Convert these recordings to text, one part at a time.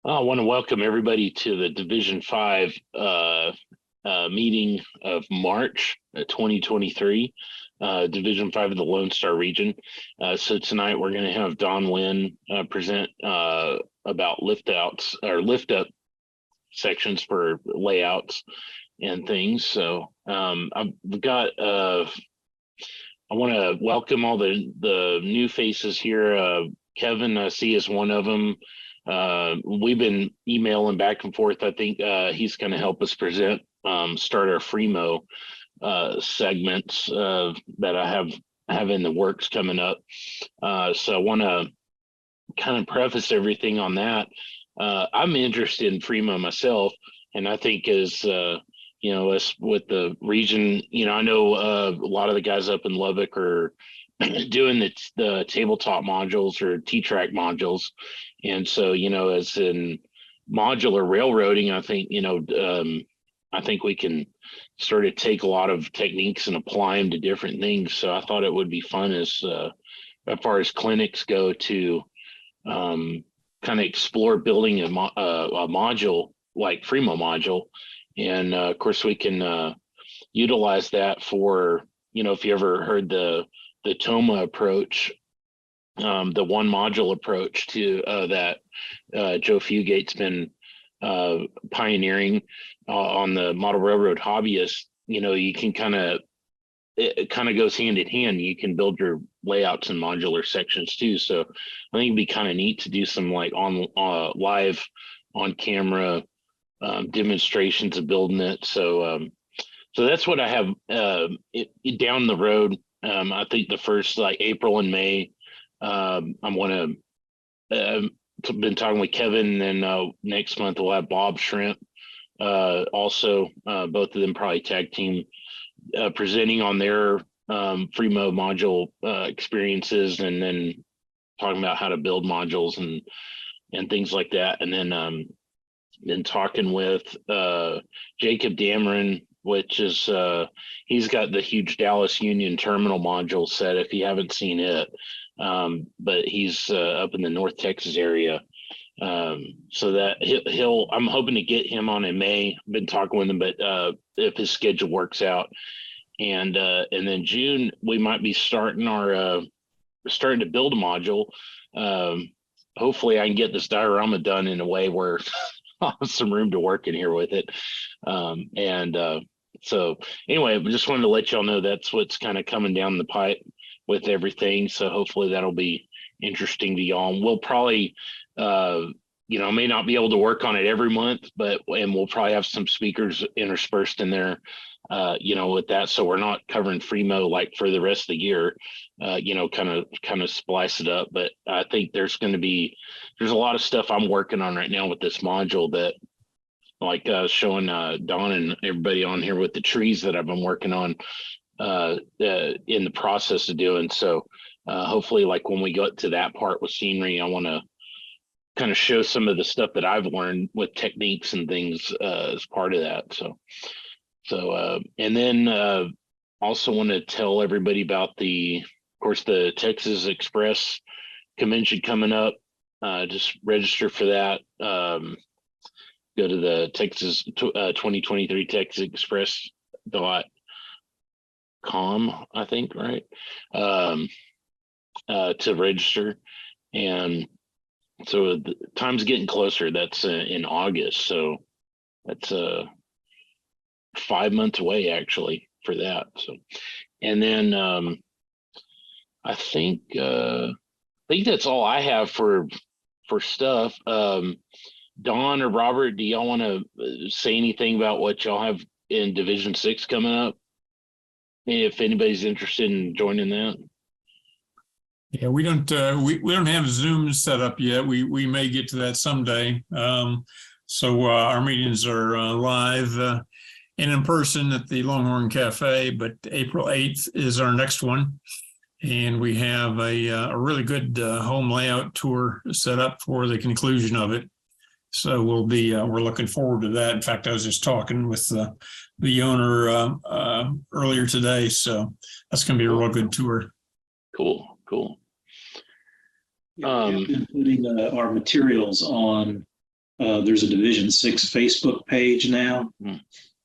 I want to welcome everybody to the Division 5 meeting of March 2023, Division 5 of the Lone Star region. So tonight we're going to have Don Winn present about lift outs or lift up sections for layouts and things. So I've got I want to welcome all the new faces here. Kevin, I see, is one of them. We've been emailing back and forth. I think he's going to help us present, start our Fremo segments that I have in the works coming up. So I want to kind of preface everything on that. I'm interested in Fremo myself, and I think as us with the region, I know a lot of the guys up in Lubbock are doing the tabletop modules or T-track modules. And so, as in modular railroading, I think, I think we can sort of take a lot of techniques and apply them to different things. So I thought it would be fun as far as clinics go to kind of explore building a module like Fremo module. And of course, we can utilize that for, if you ever heard the TOMA approach, the one module approach to that Joe Fugate's been pioneering on the model railroad hobbyist. You can it kind of goes hand in hand. You can build your layouts in modular sections too. So I think it'd be kind of neat to do some like on live on camera demonstrations of building it. So that's what I have down the road. I think the first like April and May, I want to been talking with Kevin, and then next month we'll have Bob Shrimp also, both of them probably tag team presenting on their Fremo module experiences, and then talking about how to build modules and things like that. And then been talking with Jacob Dameron, which is he's got the huge Dallas Union terminal module set, if you haven't seen it. But he's up in the North Texas area. So that I'm hoping to get him on in May. I've been talking with him, but if his schedule works out. And then June, we might be starting to build a module. Hopefully I can get this diorama done in a way where I have some room to work in here with it. So anyway, I just wanted to let y'all know that's what's kind of coming down the pipe with everything. So hopefully that'll be interesting to y'all. And we'll probably, may not be able to work on it every month, and we'll probably have some speakers interspersed in there, with that. So we're not covering Fremo like for the rest of the year, kind of splice it up. But I think there's a lot of stuff I'm working on right now with this module that, like showing Don and everybody on here with the trees that I've been working on in the process of doing. So hopefully, like when we get to that part with scenery, I want to kind of show some of the stuff that I've learned with techniques and things as part of that. So and then also want to tell everybody about of course, the Texas Express convention coming up. Just register for that. Go to the Texas 2023 TexasExpress.com, I think, right? To register. And so the time's getting closer. That's in August. So that's 5 months away actually for that. So, and then I think that's all I have for stuff. Don or Robert, do y'all want to say anything about what y'all have in Division 6 coming up? If anybody's interested in joining that. Yeah, we don't have Zoom set up yet. We may get to that someday. So our meetings are live and in person at the Longhorn Cafe, but April 8th is our next one. And we have a really good home layout tour set up for the conclusion of it. So we're looking forward to that. In fact, I was just talking with the owner earlier today. So that's going to be a real good tour. Cool. Yeah, we've been putting our materials on There's a Division 6 Facebook page now. Hmm.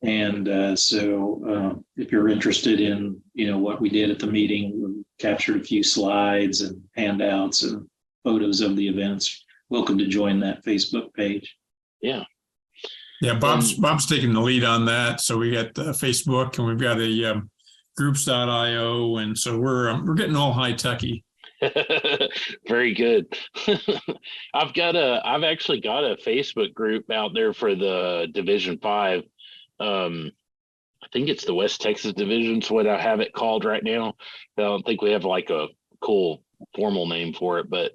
And so if you're interested in, what we did at the meeting, we captured a few slides and handouts and photos of the events. Welcome to join that Facebook page. Yeah. Yeah, Bob's taking the lead on that. So we got Facebook, and we've got a groups.io, and so we're getting all high techy. Very good. I've actually got a Facebook group out there for the Division 5. I think it's the West Texas Division's what I have it called right now. I don't think we have like a cool formal name for it, but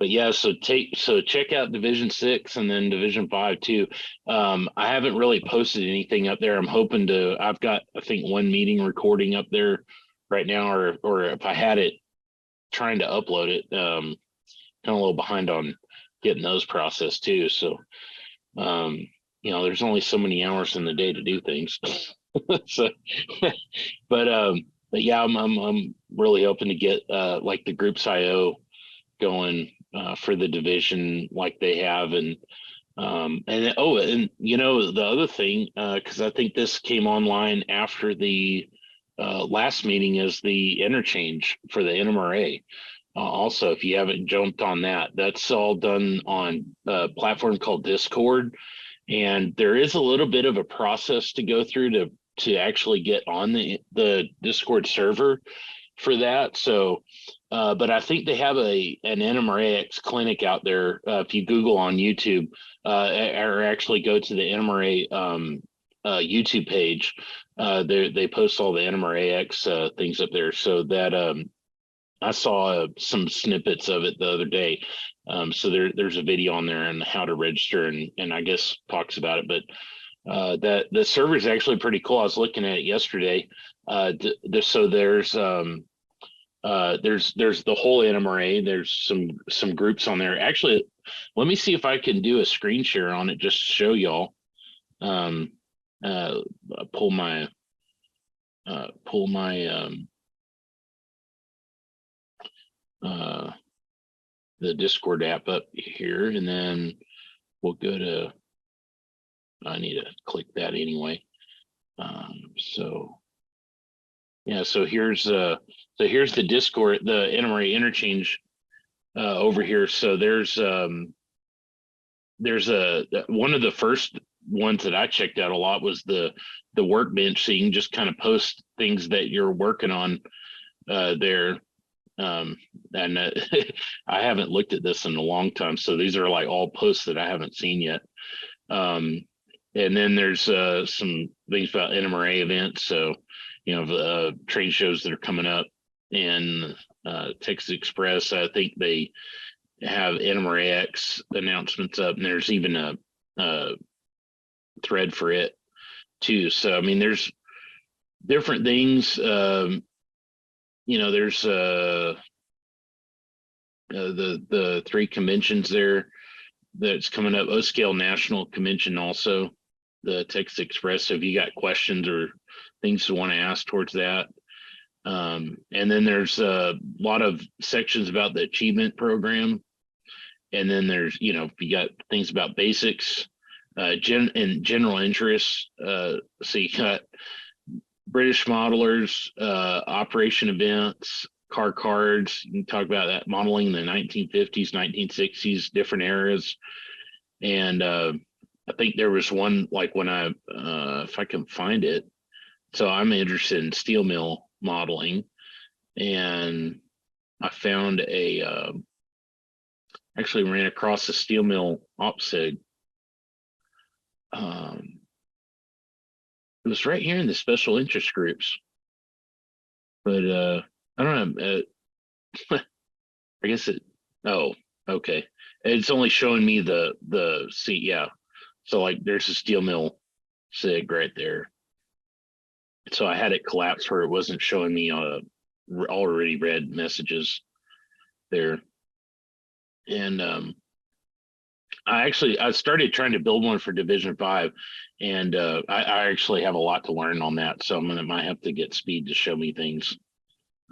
yeah, so check out Division 6 and then Division 5 too. I haven't really posted anything up there. I'm hoping to. I've got, I think, one meeting recording up there right now, or if I had it, trying to upload it. Kind of a little behind on getting those processed too. So there's only so many hours in the day to do things. So but yeah, I'm really hoping to get like the groups IO going for the division like they have. And the other thing, because I think this came online after the last meeting, is the interchange for the NMRA. Also, if you haven't jumped on that, that's all done on a platform called Discord. And there is a little bit of a process to go through to actually get on the Discord server for that. So, but I think they have an NMRAX clinic out there. If you Google on YouTube, or actually go to the NMRA YouTube page, they post all the NMRAX things up there. So that I saw some snippets of it the other day. So there's a video on there on how to register, and I guess talks about it. But that the server is actually pretty cool. I was looking at it yesterday. So there's the whole NMRA. There's some groups on there. Actually, let me see if I can do a screen share on it just to show y'all. Pull my the Discord app up here, and then we'll go to. I need to click that anyway. So yeah, so here's the Discord, the NMRA interchange over here. So there's one of the first ones that I checked out a lot was the workbench, so you can just kind of post things that you're working on there. And I haven't looked at this in a long time, so these are like all posts that I haven't seen yet. And then there's some things about NMRA events, so trade shows that are coming up. And Texas Express, I think they have NMRAX announcements up, and there's even a thread for it too. So I mean, there's different things. There's the three conventions there that's coming up. O-Scale National Convention also, the Texas Express. So if you got questions or things you want to ask towards that. And then there's a lot of sections about the achievement program. And then there's, if you got things about basics, and general interest. So you got British modelers, operation events, car cards. You can talk about that modeling in the 1950s, 1960s, different eras. And I think there was one, like when if I can find it. So I'm interested in steel mill modeling, and I found actually ran across a steel mill OPSIG. It was right here in the special interest groups, but I don't know. I guess it. Oh, okay. It's only showing me the seat. Yeah. So like, there's a steel mill SIG right there. So I had it collapsed where it wasn't showing me already read messages there. And I started trying to build one for Division 5, and I actually have a lot to learn on that. So might have to get Speed to show me things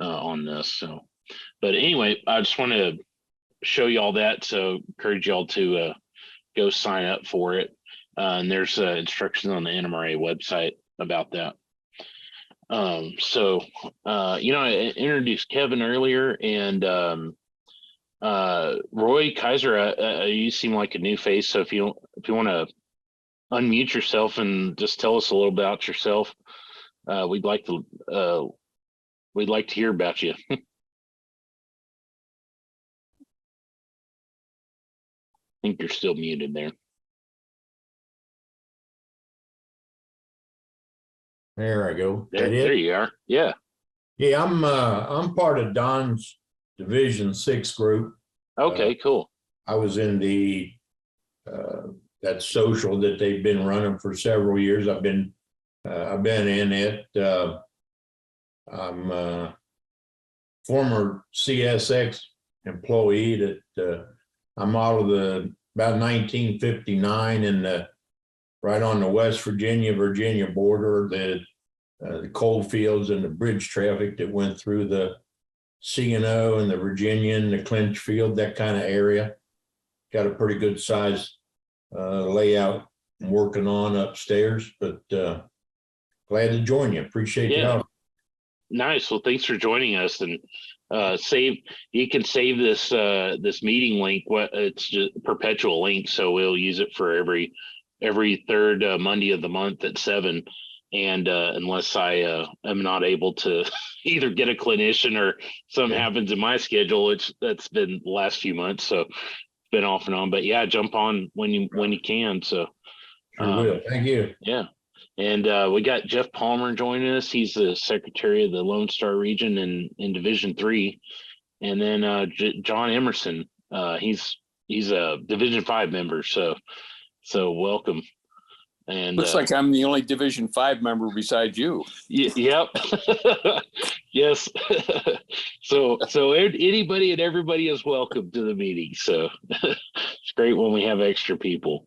on this. So, but anyway, I just want to show y'all that. So encourage y'all to go sign up for it. And there's instructions on the NMRA website about that. I introduced Kevin earlier, and Roy Kaiser, you seem like a new face. So if you want to unmute yourself and just tell us a little about yourself, we'd like to hear about you. I think you're still muted there. There I go. There you are. Yeah. Yeah, I'm part of Don's Division 6 group. Okay, cool. I was in the that social that they've been running for several years. I've been in it. I'm a former CSX employee that I modeled about 1959 in the right on the West Virginia border, the coal fields and the bridge traffic that went through the C&O and the Virginian, the Clinch Field, that kind of area. Got a pretty good size layout I'm working on upstairs, but glad to join you. Appreciate you. Nice. Well, thanks for joining us, and you can save this meeting link. It's just a perpetual link, so we'll use it for every third Monday of the month at 7. And unless I am not able to either get a clinician or something happens in my schedule, that's been the last few months, so it's been off and on. But yeah, jump on when you can. So sure will. Thank you. Yeah. And we got Jeff Palmer joining us. He's the secretary of the Lone Star region in Division 3. And then John Emerson, he's a Division 5 member. So welcome. And looks like I'm the only Division 5 member besides you. Yep. Yes. So anybody and everybody is welcome to the meeting. So it's great when we have extra people.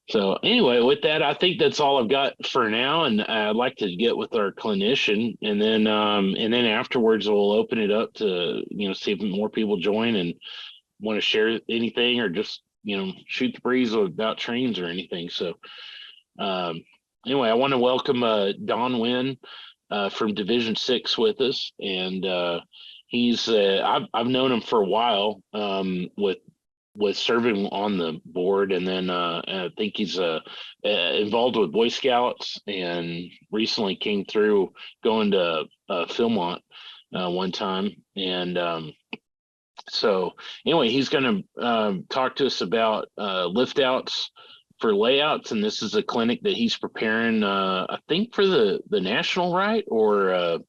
So anyway, with that, I think that's all I've got for now, and I'd like to get with our clinician, and then afterwards we'll open it up to see if more people join and want to share anything, or just shoot the breeze about trains or anything. So anyway, I want to welcome Don Winn from Division 6 with us, and he's I've known him for a while with serving on the board, and then I think he's involved with Boy Scouts, and recently came through going to Philmont one time, and so anyway, he's going to talk to us about lift outs for layouts, and this is a clinic that he's preparing, I think for the national, right? Or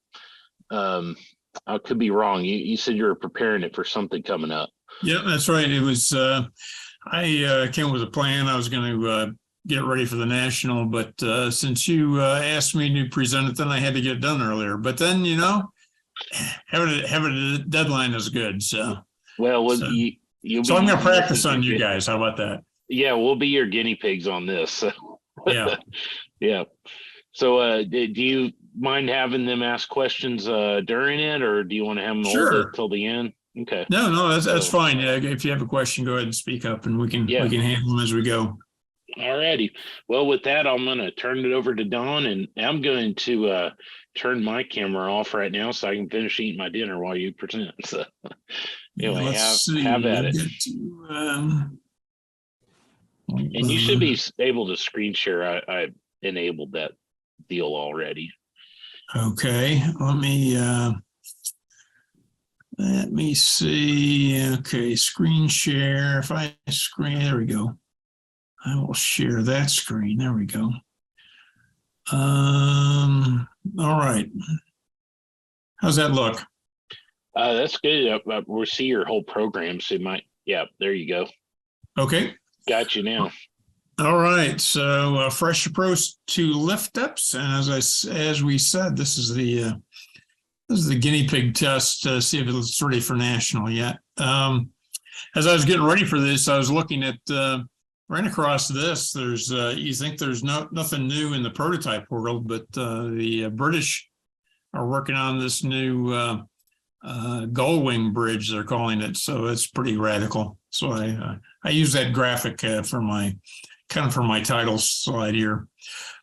I could be wrong. You said you were preparing it for something coming up. Yeah, that's right. It was, I came with a plan. I was going to get ready for the national, but since you asked me to present it, then I had to get it done earlier. But then, having a deadline is good. So, well, so I'm going to practice on you guys. How about that? Yeah, we'll be your guinea pigs on this. So. Yeah. Yeah. So do you mind having them ask questions during it, or do you want to have them hold it till the end? Okay. No, that's fine. Yeah, if you have a question, go ahead and speak up, and we can handle them as we go. All righty. Well, with that, I'm going to turn it over to Don, and I'm going to turn my camera off right now so I can finish eating my dinner while you present. So anyway, have at it. And you should be able to screen share. I enabled that deal already. Okay, let me see. Okay, screen share. If I there we go. I will share that screen. There we go. All right. How's that look? That's good. We'll see your whole program. So there you go. Okay. Got you now. All right. So fresh approach to lift ups, and as we said, this is the guinea pig test to see if it's ready for national yet. As I was getting ready for this, I was looking at ran across this. There's you think there's nothing new in the prototype world, but the British are working on this new gull wing bridge, they're calling it. So it's pretty radical. So I use that graphic for my title slide here.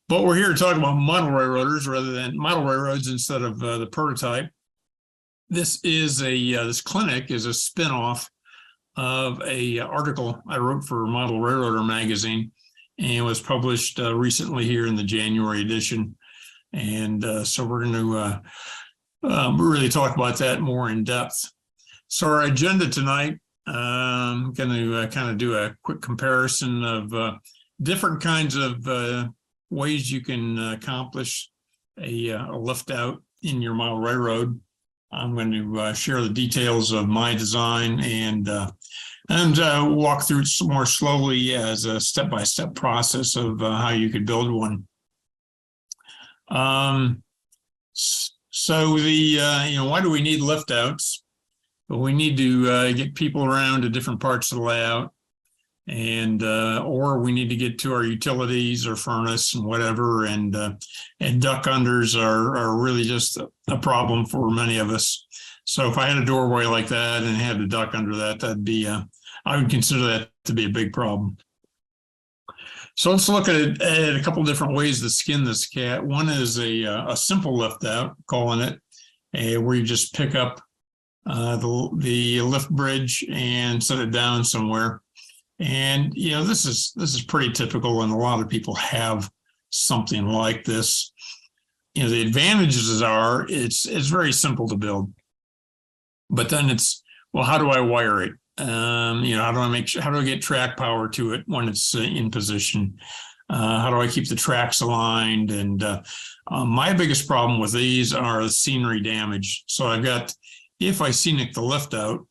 But we're here to talk about model railroaders rather than model railroads instead of the prototype. This clinic is a spinoff of a article I wrote for Model Railroader magazine, and was published recently here in the January edition. And so we're going to really talk about that more in depth. So our agenda tonight, I'm going to kind of do a quick comparison of different kinds of ways you can accomplish a lift out in your model railroad. I'm going to share the details of my design and walk through it more slowly as a step-by-step process of how you could build one. So why do we need lift outs? Well, we need to get people around to different parts of the layout, and or we need to get to our utilities or furnace and whatever, and duck unders are really just a problem for many of us. So if I had a doorway like that and had a duck under that, that'd be I would consider that to be a big problem. So let's look at a couple of different ways to skin this cat. One is a simple lift out, calling it, where you just pick up the lift bridge and set it down somewhere. And this is pretty typical, and a lot of people have something like this. The advantages are it's very simple to build, but then it's, well, how do I wire it? How do I get track power to it when it's in position? How do I keep the tracks aligned? And my biggest problem with these are the scenery damage. So I've got, if I scenic the lift out,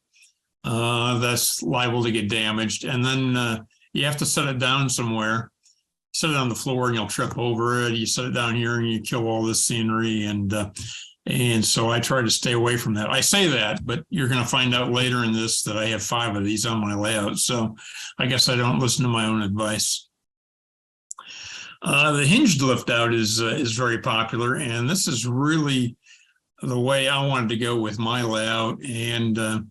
that's liable to get damaged. And then you have to set it down somewhere, set it on the floor and you'll trip over it. You set it down here and you kill all this scenery. And so I try to stay away from that. I say that, but you're going to find out later in this that I have 5 of these on my layout. So I guess I don't listen to my own advice. The hinged lift out is very popular, and this is really the way I wanted to go with my layout. And the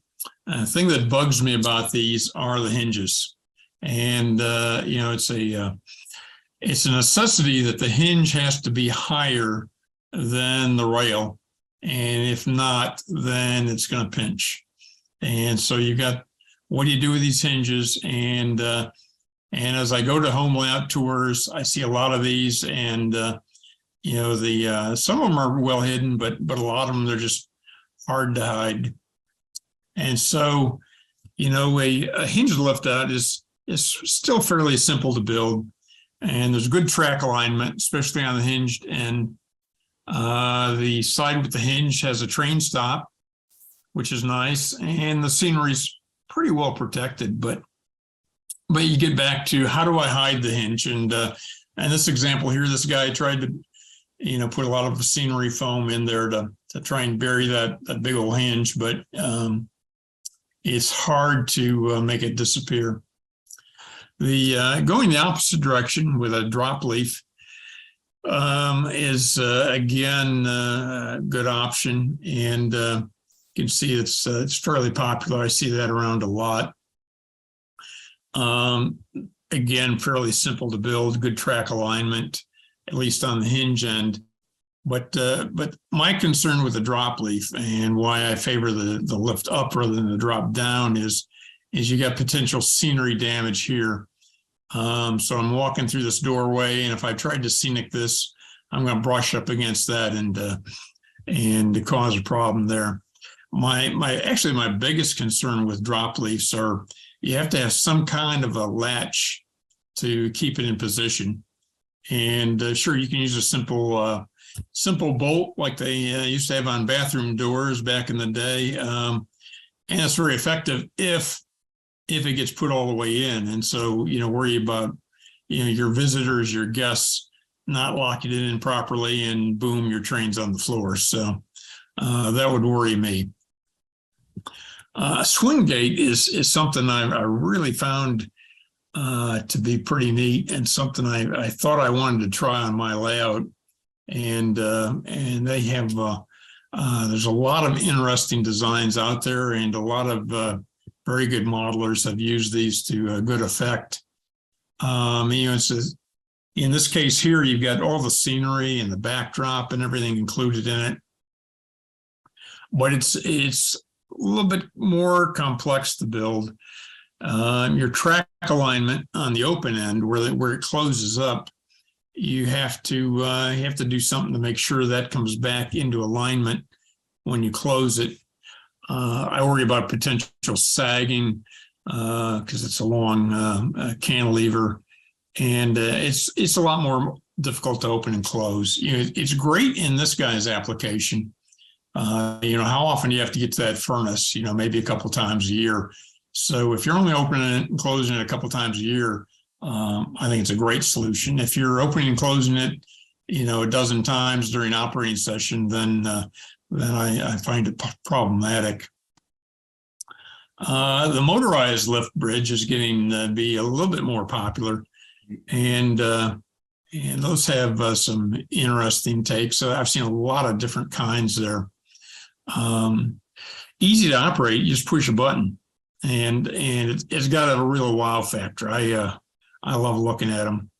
thing that bugs me about these are the hinges. And it's a necessity that the hinge has to be higher than the rail. And if not, then it's going to pinch. And so you got, what do you do with these hinges? And as I go to home layout tours, I see a lot of these, and some of them are well hidden, but a lot of them, they're just hard to hide. And so, a hinge lift out is still fairly simple to build, and there's good track alignment, especially on the hinged end. The side with the hinge has a train stop, which is nice, and the scenery's pretty well protected. But you get back to, how do I hide the hinge? And this example here, this guy tried to, put a lot of scenery foam in there to try and bury that big old hinge, but it's hard to make it disappear. The going the opposite direction with a drop leaf is again a good option, and you can see it's fairly popular. I see that around a lot. Again, fairly simple to build, good track alignment, at least on the hinge end. But my concern with the drop leaf, and why I favor the lift up rather than the drop down, is you got potential scenery damage here. So I'm walking through this doorway, and if I tried to scenic this, I'm going to brush up against that and cause a problem there. My biggest concern with drop leafs are, you have to have some kind of a latch to keep it in position. And sure, you can use a simple bolt like they used to have on bathroom doors back in the day, and it's very effective if it gets put all the way in. And so, worry about, your visitors, your guests not locking it in properly, and boom, your train's on the floor. So that would worry me. Swing gate is something I really found to be pretty neat, and something I thought I wanted to try on my layout. And they have There's a lot of interesting designs out there, and a lot of very good modelers have used these to good effect. In this case here, you've got all the scenery and the backdrop and everything included in it. But it's a little bit more complex to build. Your track alignment on the open end, where it closes up, you have to do something to make sure that comes back into alignment when you close it. I worry about potential sagging because it's a long cantilever, and it's a lot more difficult to open and close. It's great in this guy's application. How often do you have to get to that furnace? Maybe a couple times a year. So if you're only opening it and closing it a couple times a year, I think it's a great solution. If you're opening and closing it, a dozen times during operating session, then I find it problematic. The motorized lift bridge is getting to be a little bit more popular, and those have some interesting takes. I've seen a lot of different kinds there. Easy to operate, you just push a button, and it's got a real wow factor. I love looking at them.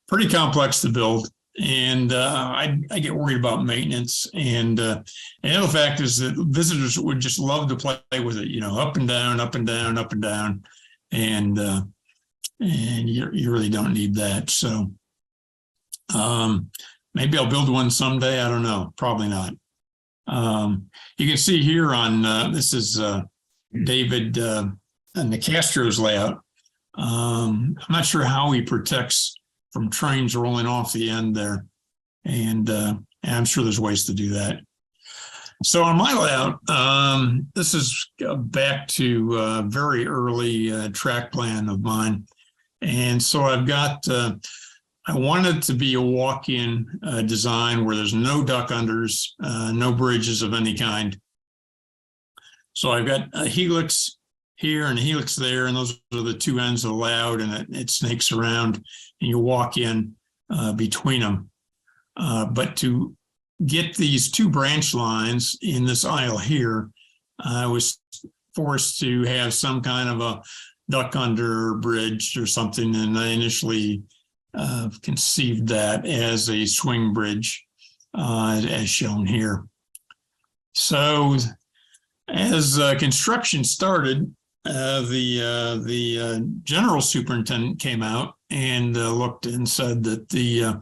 Pretty complex to build, and I get worried about maintenance. And the other fact is that visitors would just love to play with it, up and down, up and down, up and down, and you really don't need that. So maybe I'll build one someday. I don't know. Probably not. You can see here on this is David Nicastro's layout. I'm not sure how he protects from trains rolling off the end there, and I'm sure there's ways to do that. So on my layout, this is back to a very early track plan of mine, and so I've got. I want it to be a walk-in design where there's no duck unders, no bridges of any kind. So I've got a helix here and a helix there, and those are the two ends of the layout, and it snakes around, and you walk in between them. But to get these two branch lines in this aisle here, I was forced to have some kind of a duck under bridge or something, and I initially conceived that as a swing bridge, as shown here. So as construction started, the general superintendent came out and looked and said that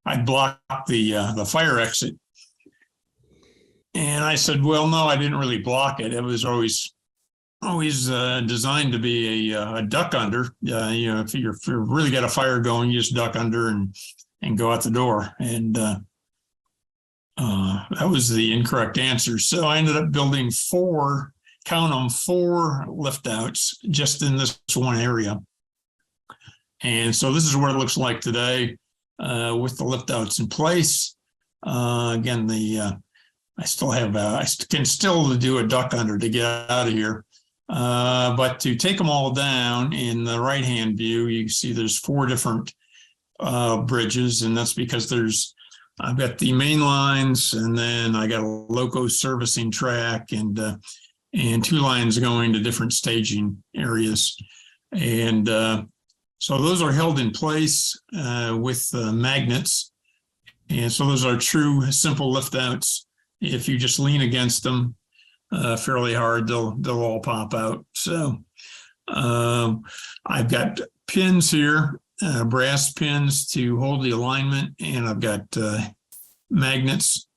I blocked the fire exit. And I said, well, no, I didn't really block it. It was always designed to be a duck under. If you really got a fire going, you just duck under and go out the door. And that was the incorrect answer. So I ended up building four lift outs just in this one area. And so this is what it looks like today with the lift outs in place. Again, I can still do a duck under to get out of here. But to take them all down in the right-hand view, you see there's four different bridges, and that's because I've got the main lines, and then I got a loco servicing track, and two lines going to different staging areas. And so those are held in place with magnets. And so those are true simple lift outs. If you just lean against them fairly hard, they'll all pop out. So I've got pins here, brass pins to hold the alignment, and I've got magnets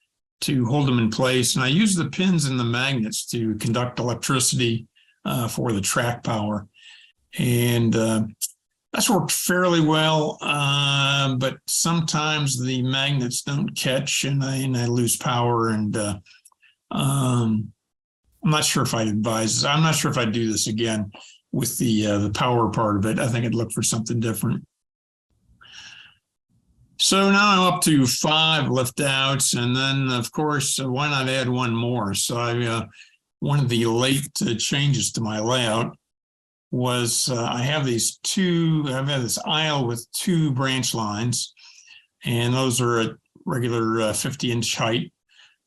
to hold them in place. And I use the pins and the magnets to conduct electricity for the track power. And that's worked fairly well, but sometimes the magnets don't catch, and I lose power. And I'm not sure if I'd advise. I'm not sure if I'd do this again with the power part of it. I think I'd look for something different. So now I'm up to 5 lift outs, and then of course, why not add one more? So one of the late changes to my layout was I have this aisle with 2 branch lines, and those are at regular 50-inch height.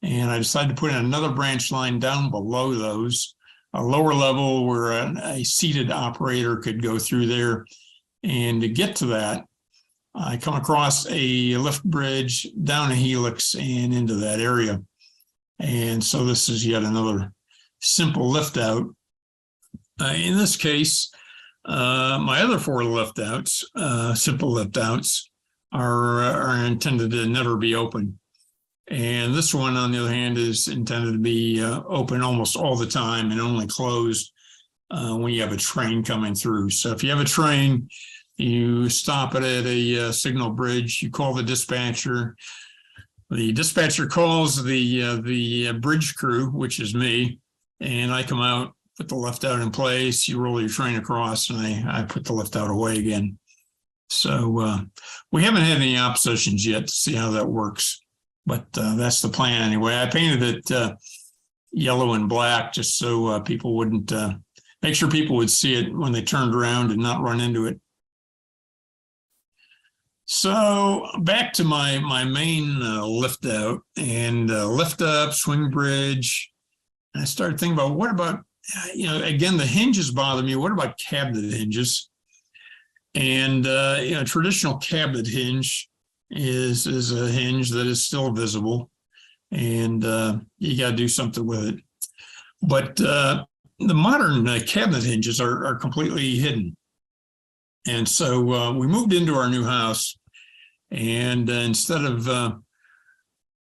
And I decided to put in another branch line down below those, a lower level where a seated operator could go through there. And to get to that, I come across a lift bridge down a helix and into that area. And so this is yet another simple lift out. In this case, my other 4 lift outs, simple lift outs, are intended to never be open. And this one, on the other hand, is intended to be open almost all the time and only closed when you have a train coming through. So if you have a train, you stop it at a signal bridge, you call the dispatcher. The dispatcher calls the bridge crew, which is me, and I come out, put the lift out in place, you roll your train across, and I put the lift out away again. So we haven't had any oppositions yet to see how that works, but that's the plan anyway. I painted it yellow and black just so people wouldn't, make sure people would see it when they turned around and not run into it. So back to my main lift out and lift up, swing bridge. And I started thinking about what about, again, the hinges bother me. What about cabinet hinges? And, traditional cabinet hinge is a hinge that is still visible, and you got to do something with it. But the modern cabinet hinges are completely hidden. And so we moved into our new house, and instead of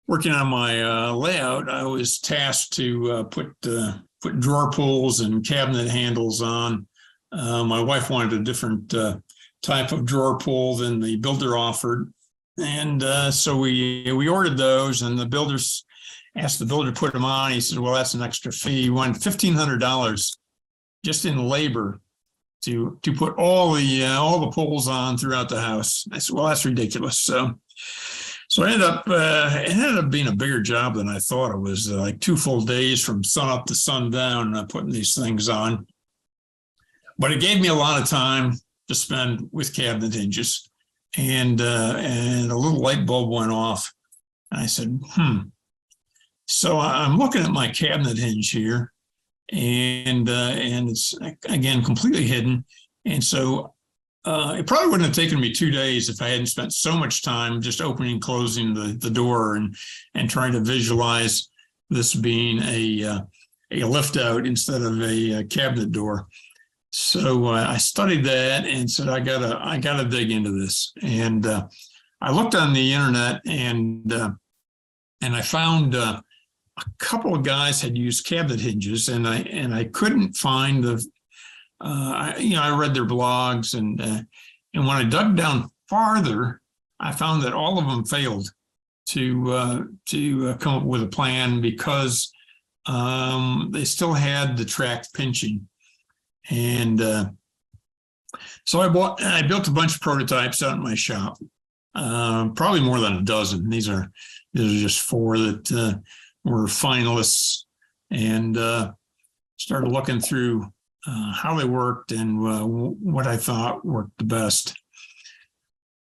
working on my layout, I was tasked to put drawer pulls and cabinet handles on. My wife wanted a different type of drawer pull than the builder offered. And so we ordered those, and the builders asked the builder to put them on. He said, well, that's an extra fee. He wanted $1,500 just in labor to put all the pulls on throughout the house. I said, well, that's ridiculous. So it ended up being a bigger job than I thought. It was like 2 full days from sun up to sundown putting these things on. But it gave me a lot of time to spend with cabinet hinges, and a little light bulb went off. And I said, So I'm looking at my cabinet hinge here, and it's, again, completely hidden. And so it probably wouldn't have taken me 2 days if I hadn't spent so much time just opening and closing the door and trying to visualize this being a lift out instead of a cabinet door. So I studied that and said, I gotta dig into this. And I looked on the internet, and I found a couple of guys had used cabinet hinges, and I couldn't find I read their blogs, and when I dug down farther, I found that all of them failed to come up with a plan because they still had the track pinching. And so I built a bunch of prototypes out in my shop, probably more than a dozen. These are just 4 that were finalists, and started looking through how they worked and what I thought worked the best.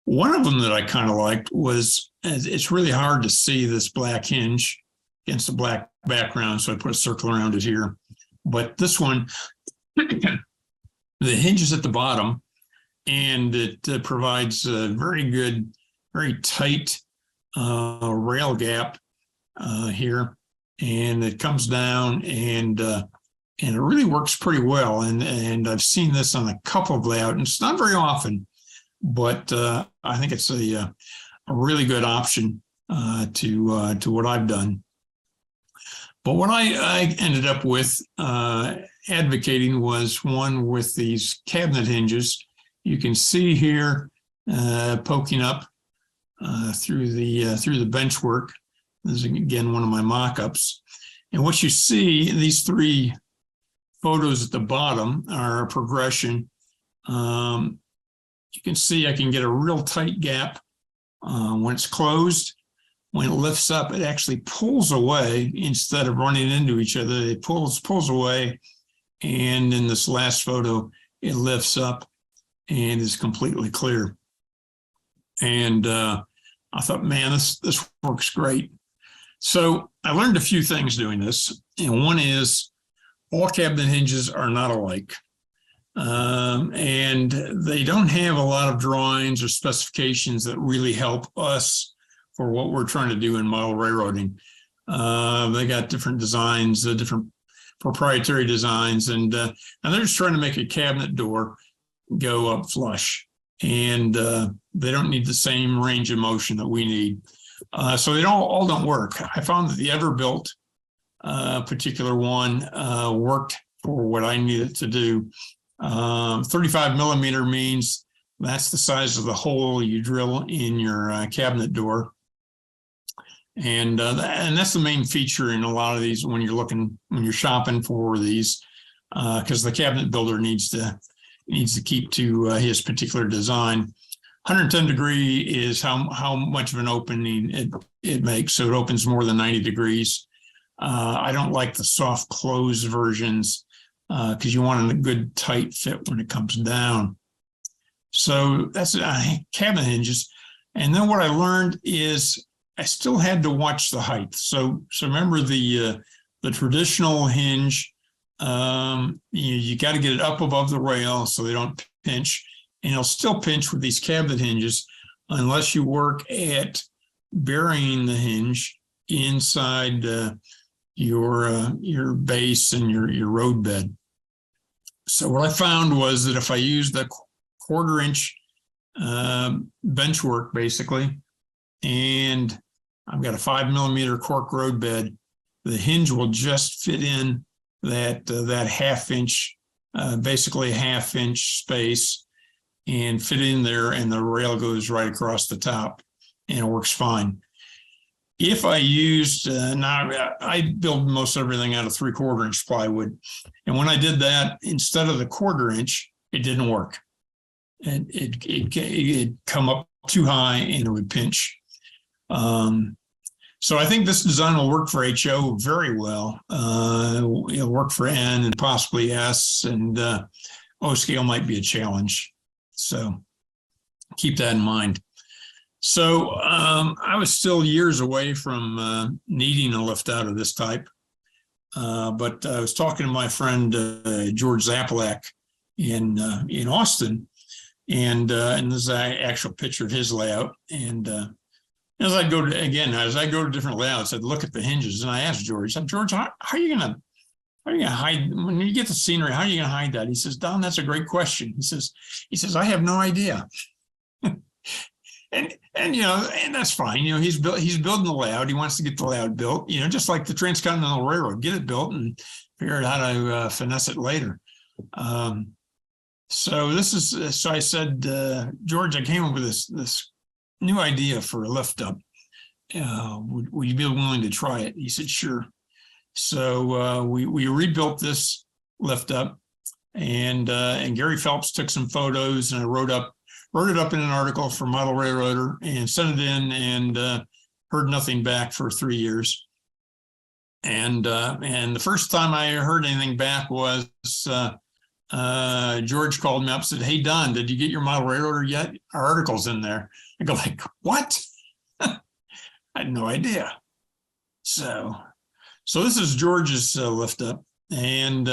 One of them that I kind of liked was, it's really hard to see this black hinge against a black background, so I put a circle around it here. But this one, the hinge is at the bottom, and it provides a very good, very tight rail gap here, and it comes down, and it really works pretty well. And I've seen this on a couple of layouts, and it's not very often, but I think it's a really good option to what I've done. But what I ended up with advocating was one with these cabinet hinges. You can see here poking up through the bench work. This is, again, one of my mock-ups. And what you see, these 3 photos at the bottom are a progression. You can see I can get a real tight gap when it's closed. When it lifts up, it actually pulls away instead of running into each other. It pulls away. And in this last photo, it lifts up and is completely clear. And I thought, man, this works great. So I learned a few things doing this. And one is all cabinet hinges are not alike. And they don't have a lot of drawings or specifications that really help us for what we're trying to do in model railroading. They got different designs, different proprietary designs, and they're just trying to make a cabinet door go up flush. And they don't need the same range of motion that we need. So they all don't work. I found that the Everbuilt particular one worked for what I needed to do. 35 millimeter means that's the size of the hole you drill in your cabinet door. And that's the main feature in a lot of these when you're shopping for these, because the cabinet builder needs to keep to his particular design. 110 degree is how much of an opening it makes, so it opens more than 90 degrees. I don't like the soft close versions because you want a good tight fit when it comes down. So that's cabinet hinges. And then what I learned is I still had to watch the height. So remember the traditional hinge, you got to get it up above the rail so they don't pinch. And it'll still pinch with these cabinet hinges unless you work at burying the hinge inside your base and your road bed. So what I found was that if I used the 1/4 inch bench work basically, and I've got a 5 millimeter cork road bed, the hinge will just fit in that 1/2 inch, basically a 1/2 inch space, and fit in there, and the rail goes right across the top, and it works fine. If I used, now I build most everything out of 3/4 inch plywood. And when I did that, instead of the 1/4 inch, it didn't work. And it'd come up too high and it would pinch. So I think this design will work for HO very well. It'll work for N and possibly S, and O scale might be a challenge. So keep that in mind. So I was still years away from needing a lift out of this type. But I was talking to my friend George Zapalak in Austin, and this is an actual picture of his layout. And as I go to different layouts, I'd look at the hinges, and I asked George, I said, George, how are you gonna hide when you get the scenery? How are you gonna hide that? He says, Don, that's a great question. He says, I have no idea. And that's fine. He's building the layout. He wants to get the layout built, just like the Transcontinental Railroad, get it built and figure out how to finesse it later. So I said, George, I came up with this new idea for a lift up. Would you be willing to try it? He said, sure. So we rebuilt this lift up, and Gary Phelps took some photos, and I wrote it up in an article for Model Railroader and sent it in, and heard nothing back for 3 years. And the first time I heard anything back was George called me up and said, hey, Don, did you get your Model Railroader yet? Our article's in there. I go like, what? I had no idea. So this is George's lift up. And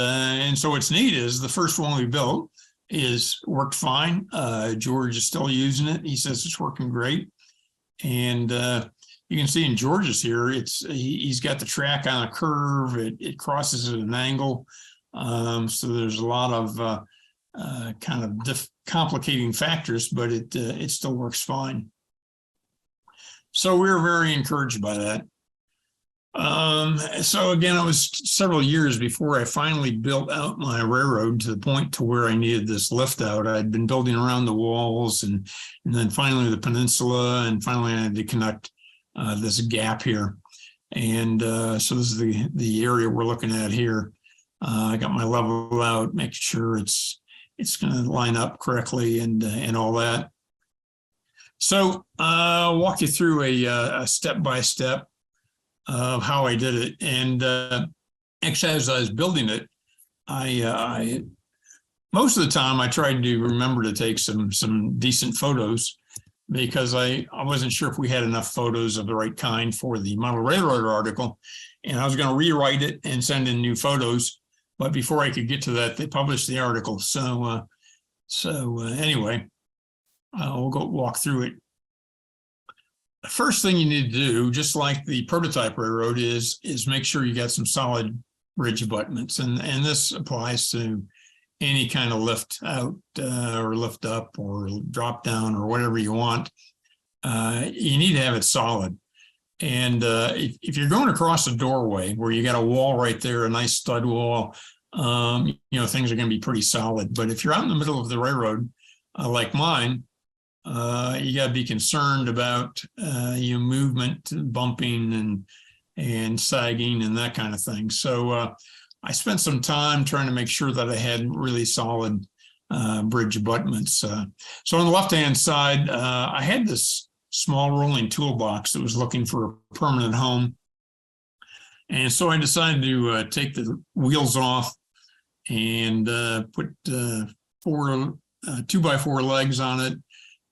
so what's neat is the first one we built worked fine. George is still using it. He says it's working great. And you can see in George's here, he's got the track on a curve. It crosses at an angle. So there's a lot of kind of complicating factors, but it still works fine. So we were very encouraged by that. So again, it was several years before I finally built out my railroad to the point to where I needed this lift out. I'd been building around the walls, and then finally the peninsula, and finally I had to connect this gap here. And so this is the area we're looking at here. I got my level out, make sure it's going to line up correctly and all that. So I'll walk you through a step-by-step of how I did it. And actually, as I was building it, I most of the time I tried to remember to take some decent photos. because I wasn't sure if we had enough photos of the right kind for the model railroad article. And I was going to rewrite it and send in new photos. But before I could get to that, they published the article. So anyway, we'll go walk through it. The first thing you need to do, just like the prototype railroad, is make sure you got some solid bridge abutments. And this applies to any kind of lift out or lift up or drop down or whatever you want. You need to have it solid. And if you're going across a doorway where you got a wall right there, a nice stud wall, things are going to be pretty solid. But if you're out in the middle of the railroad, like mine, you got to be concerned about your movement, bumping and sagging and that kind of thing. So I spent some time trying to make sure that I had really solid bridge abutments. So on the left-hand side, I had this small rolling toolbox that was looking for a permanent home. And so I decided to take the wheels off and put 2x4 legs on it,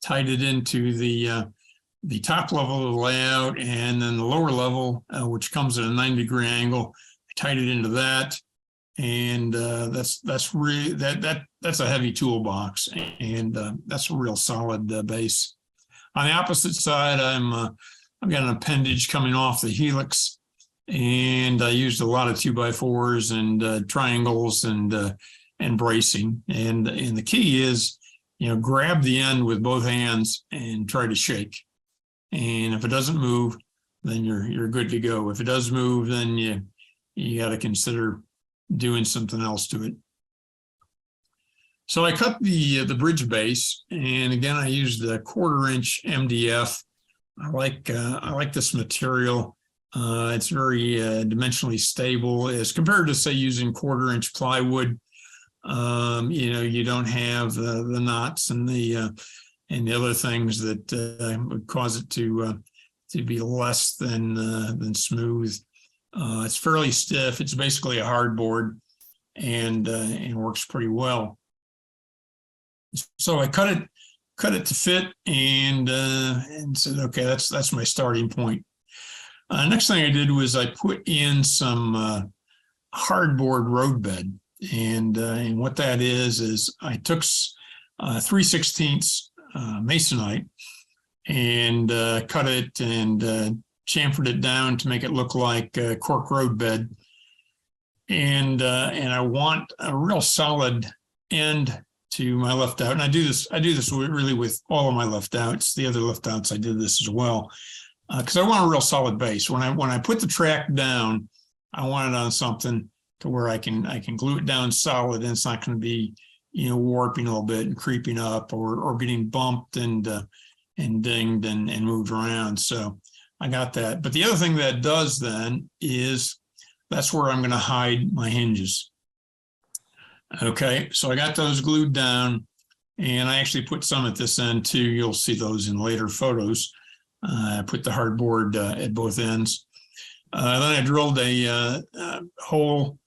tied it into the top level of the layout, and then the lower level, which comes at a 90-degree angle, I tied it into that. And that's really that's a heavy toolbox, and that's a real solid base. On the opposite side, I've got an appendage coming off the helix, and I used a lot of 2x4s and triangles and bracing. And the key is, grab the end with both hands and try to shake. And if it doesn't move, then you're good to go. If it does move, then you got to consider doing something else to it. So I cut the bridge base, and again I used a 1/4-inch MDF. I like this material. It's very dimensionally stable as compared to, say, using 1/4-inch plywood. You don't have the knots and the other things that would cause it to be less than smooth. It's fairly stiff. It's basically a hardboard, and works pretty well. So I cut it to fit, and said, okay, that's my starting point. Next thing I did was I put in some hardboard roadbed, and what that is I took 3/16 masonite and cut it and chamfered it down to make it look like a cork roadbed, and I want a real solid end to my lift out. And I do this really with all of my lift outs. The other lift outs, I did this as well, because I want a real solid base. When I put the track down, I want it on something to where I can glue it down solid, and it's not going to be warping a little bit and creeping up or getting bumped and dinged and moved around. So I got that. But the other thing that does then is that's where I'm going to hide my hinges. Okay, so I got those glued down, and I actually put some at this end too. You'll see those in later photos. I put the hardboard at both ends. Then I drilled a hole,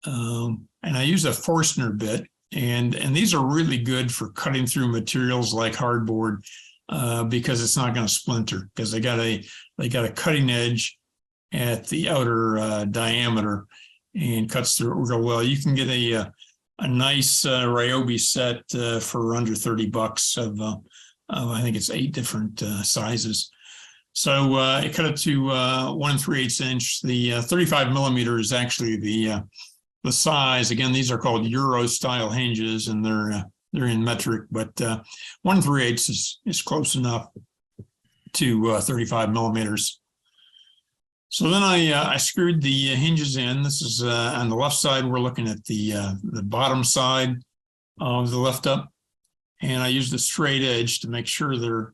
and I used a Forstner bit, and these are really good for cutting through materials like hardboard, because it's not going to splinter, because they got a cutting edge at the outer diameter, and cuts through it real well. You can get a nice Ryobi set for under $30 of I think it's 8 different sizes. So I cut it to 1 3/8 inch. The 35 millimeter is actually the size. Again, these are called Euro style hinges, and they're in metric, but 1 3/8 is close enough to 35 millimeters. So then I screwed the hinges in. This is on the left side. We're looking at the bottom side of the lift up, and I used a straight edge to make sure they're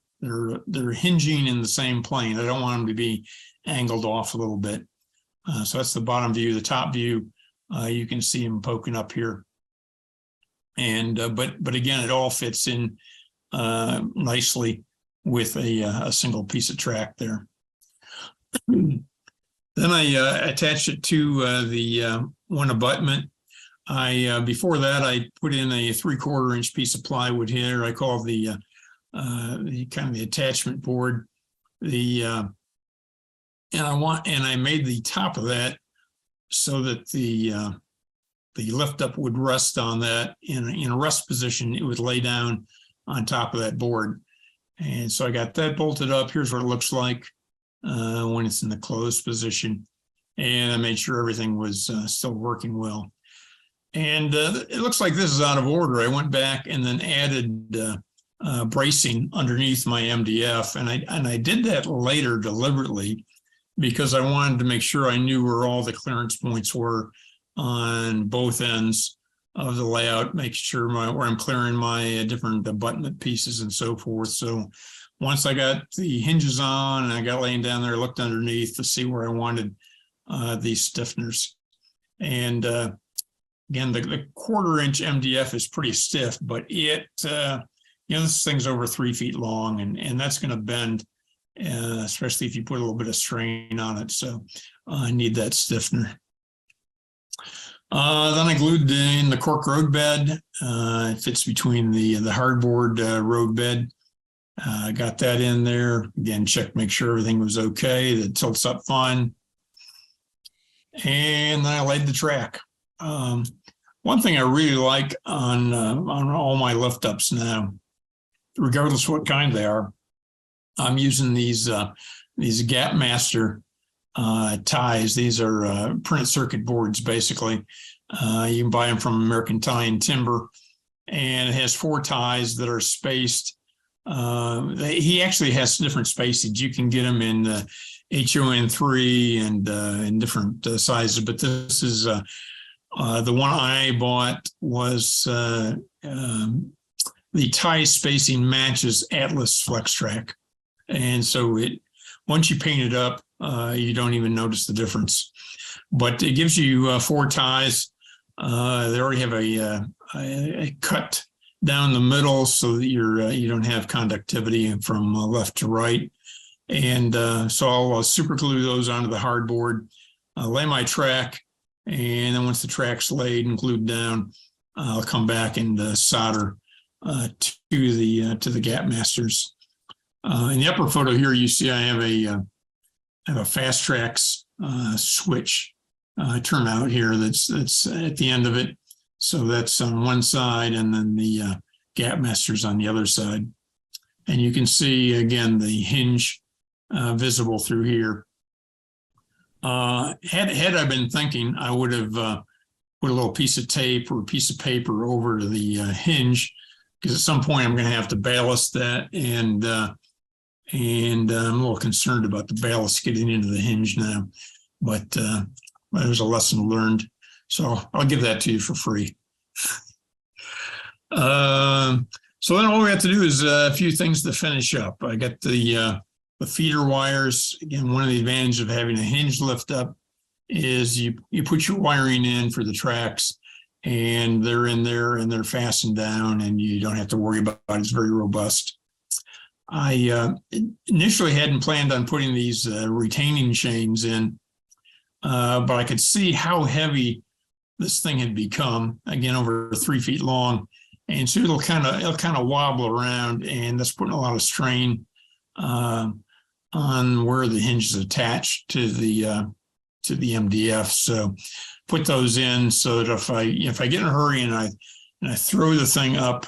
hinging in the same plane. I don't want them to be angled off a little bit. So that's the bottom view. The top view, you can see them poking up here. And but again, it all fits in nicely with a single piece of track there. Then I attached it to the one abutment. Before that, I put in a 3/4 inch piece of plywood here. I call the the attachment board. And I made the top of that so that the lift up would rest on that in a rest position. It would lay down on top of that board. And so I got that bolted up. Here's what it looks like when it's in the closed position. And I made sure everything was still working well. And it looks like this is out of order. I went back and then added bracing underneath my MDF. And I did that later deliberately because I wanted to make sure I knew where all the clearance points were on both ends of the layout, make sure where I'm clearing my different abutment pieces and so forth. So once I got the hinges on and I got laying down there, I looked underneath to see where I wanted these stiffeners. And again, the 1/4 inch MDF is pretty stiff, but this thing's over 3 feet long, and that's going to bend, especially if you put a little bit of strain on it. So I need that stiffener. Then I glued in the cork road bed. It fits between the hardboard road bed. I got that in there. Again, make sure everything was okay. The tilts up fine. And then I laid the track. One thing I really like on all my lift ups now, regardless of what kind they are, I'm using these Gap Master ties. These are printed circuit boards, basically. You can buy them from American Tie and Timber, and it has 4 ties that are spaced. He actually has different spacings. You can get them in HON3 and in different sizes, but this is the one I bought was the tie spacing matches Atlas Flex Track, and so once you paint it up, you don't even notice the difference. But it gives you 4 ties. They already have a cut down the middle so that you don't have conductivity from left to right. And so I'll super glue those onto the hardboard, lay my track, and then once the track's laid and glued down, I'll come back and solder to the Gap Masters. In the upper photo here, you see I have a Fast Tracks switch turnout here that's at the end of it. So that's on one side, and then the Gap Masters on the other side. And you can see again the hinge visible through here. Had I been thinking, I would have put a little piece of tape or a piece of paper over to the hinge, because at some point I'm going to have to ballast that, and I'm a little concerned about the ballast getting into the hinge now. But there's a lesson learned, so I'll give that to you for free. So then all we have to do is a few things to finish up. I got the feeder wires. Again, one of the advantages of having a hinge lift up is you put your wiring in for the tracks, and they're in there and they're fastened down, and you don't have to worry about it. It's very robust. I initially hadn't planned on putting these retaining chains in, but I could see how heavy this thing had become, again, over 3 feet long. And so it'll kind of wobble around, and that's putting a lot of strain on where the hinge is attached to the MDF. So put those in so that if I get in a hurry and I throw the thing up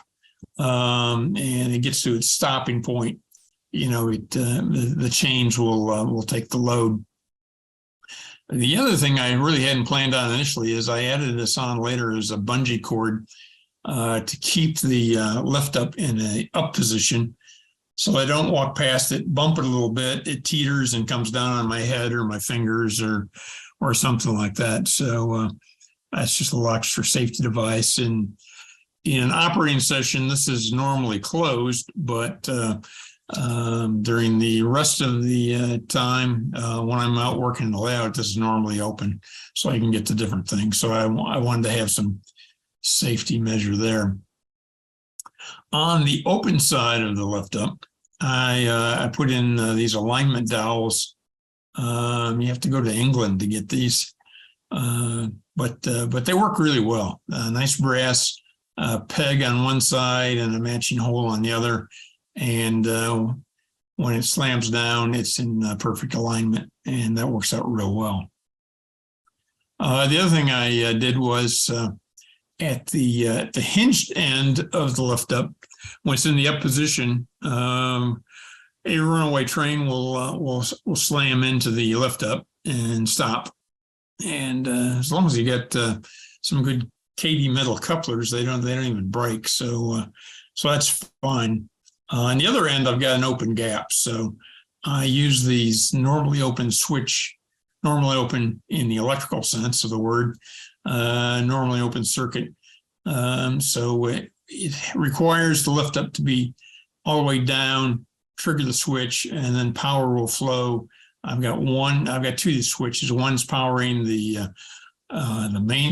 and it gets to its stopping point, the chains will take the load. The other thing I really hadn't planned on initially is I added this on later as a bungee cord to keep the lift up in a up position, so I don't walk past it, bump it a little bit, it teeters and comes down on my head or my fingers or something like that. So that's just a little extra safety device. And in an operating session, this is normally closed, but during the rest of the time, when I'm out working the layout, this is normally open, so I can get to different things. So I wanted to have some safety measure there. On the open side of the lift up, I put in these alignment dowels. You have to go to England to get these, but they work really well. Nice brass peg on one side and a matching hole on the other. And when it slams down, it's in perfect alignment, and that works out real well. The other thing I did was at the hinged end of the lift up, when it's in the up position, a runaway train will slam into the lift up and stop. And as long as you get some good KD metal couplers, they don't even break. So that's fine. On the other end, I've got an open gap. So I use these normally open in the electrical sense of the word, normally open circuit. So it requires the lift up to be all the way down, trigger the switch, and then power will flow. I've got two of these switches. One's powering the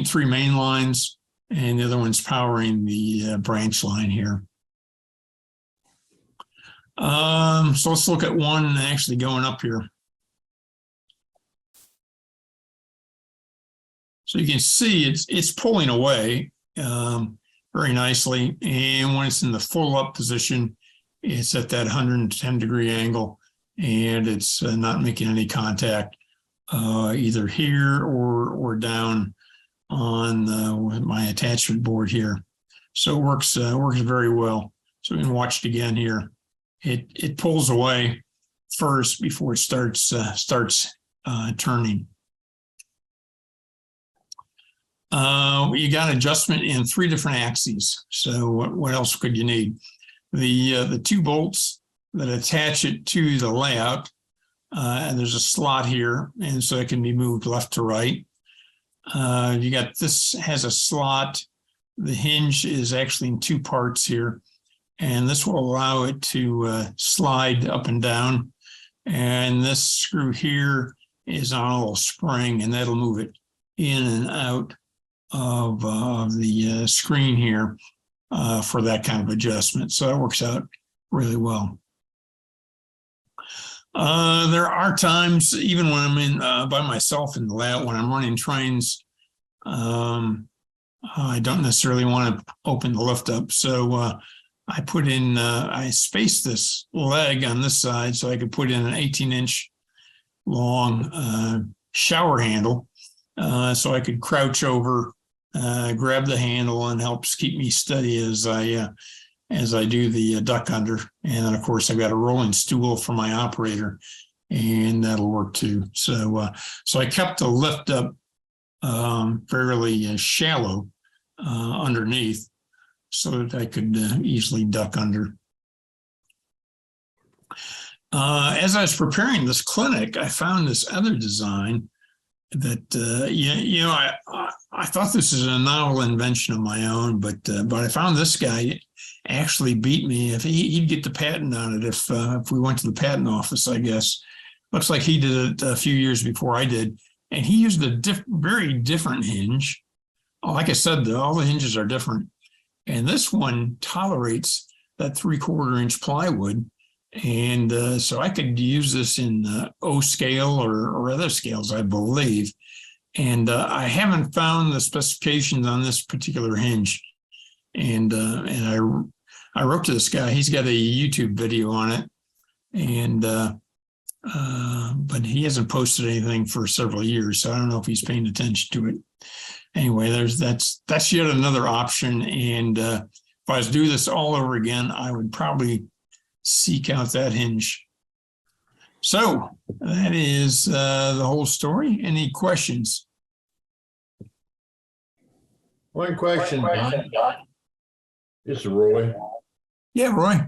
three main lines, and the other one's powering the branch line here. So let's look at one actually going up here. So you can see it's pulling away very nicely, and when it's in the full up position, it's at that 110-degree angle, and it's not making any contact either here or down on my attachment board here. So it works very well. So we can watch it again here. It pulls away first before it starts turning. You got adjustment in 3 different axes. So what else could you need? The 2 bolts that attach it to the layout, and there's a slot here, and so it can be moved left to right. You got this has a slot. The hinge is actually in 2 parts here, and this will allow it to slide up and down. And this screw here is on a little spring, and that'll move it in and out of the screen here for that kind of adjustment. So that works out really well. There are times, even when I'm in by myself in the lab, when I'm running trains, I don't necessarily want to open the lift up. So I put in, I spaced this leg on this side so I could put in an 18-inch long shower handle, so I could crouch over, grab the handle, and helps keep me steady as I do the duck under. And then, of course, I've got a rolling stool for my operator, and that'll work too. So I kept the lift up fairly shallow underneath, so that I could easily duck under. As I was preparing this clinic, I found this other design that I thought this is a novel invention of my own, but I found this guy actually beat me. If he'd get the patent on it if we went to the patent office, I guess. Looks like he did it a few years before I did, and he used a very different hinge. Like I said, all the hinges are different, and this one tolerates that 3/4 inch plywood. And so I could use this in O scale or other scales, I believe. And I haven't found the specifications on this particular hinge. And I wrote to this guy. He's got a YouTube video on it, and but he hasn't posted anything for several years, so I don't know if he's paying attention to it. Anyway, that's yet another option. And if I was to do this all over again, I would probably seek out that hinge. So that is the whole story. Any questions? One question, Don. This is Roy. Yeah, Roy.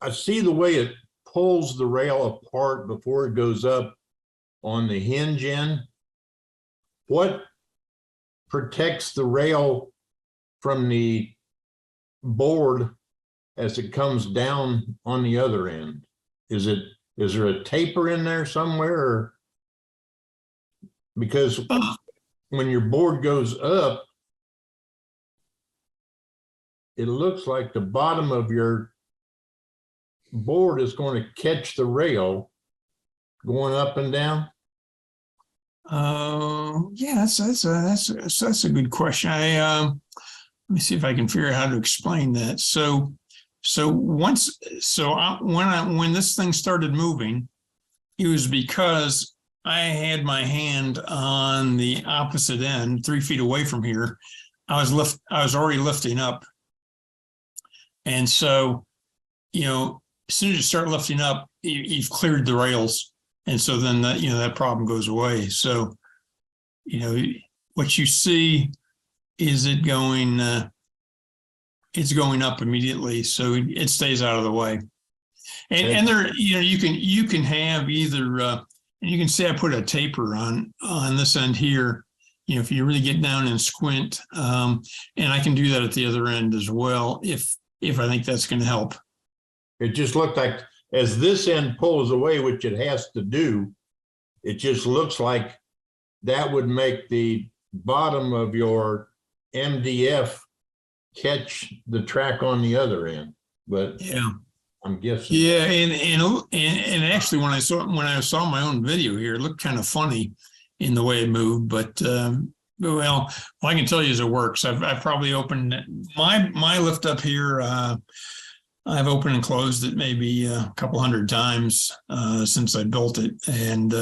I see the way it pulls the rail apart before it goes up on the hinge end. What protects the rail from the board as it comes down on the other end? Is there a taper in there somewhere? Or, because when your board goes up, it looks like the bottom of your board is going to catch the rail going up and down. Yeah, that's a good question. Let me see if I can figure out how to explain that. So So when this thing started moving, it was because I had my hand on the opposite end, 3 feet away from here. I was already lifting up. And so, as soon as you start lifting up, you've cleared the rails. And so then that problem goes away. So, what you see is it's going up immediately. So it stays out of the way. And there, you can have either, you can see I put a taper on this end here, if you really get down and squint, and I can do that at the other end as well, if I think that's going to help. It just looked like as this end pulls away, which it has to do, it just looks like that would make the bottom of your MDF catch the track on the other end. But yeah, I'm guessing. Yeah, and actually, when I saw my own video here, it looked kind of funny in the way it moved. But well, I can tell you is it works. I've probably opened my lift up here. I've opened and closed it maybe a couple hundred times since I built it, and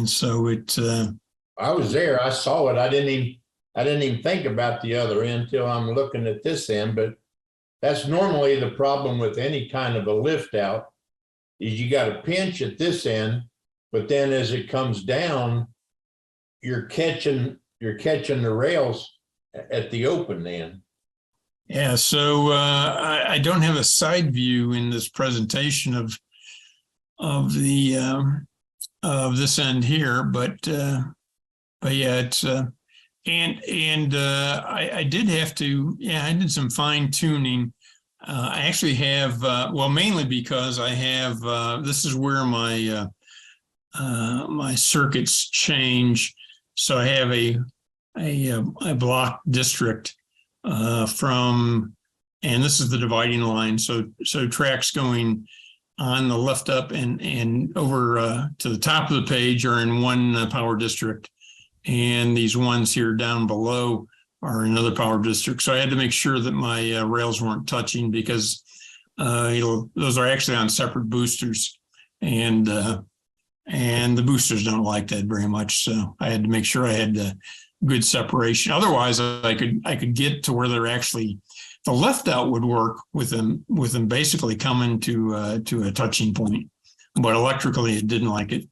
so it. I was there. I saw it. I didn't even think about the other end till I'm looking at this end, but. That's normally the problem with any kind of a lift out is you got a pinch at this end, but then as it comes down, you're catching the rails at the open end. Yeah, so I don't have a side view in this presentation of this end here, but yeah, it's I did have to, I did some fine tuning. I actually have, mainly because I have, this is where my my circuits change. So I have a block district and this is the dividing line. So tracks going on the lift up and over to the top of the page are in one power district. And these ones here down below are another power district. So I had to make sure that my rails weren't touching because those are actually on separate boosters, and the boosters don't like that very much. So I had to make sure I had good separation. Otherwise, I could get to where they're actually the left out would work with them basically coming to a touching point, but electrically it didn't like it.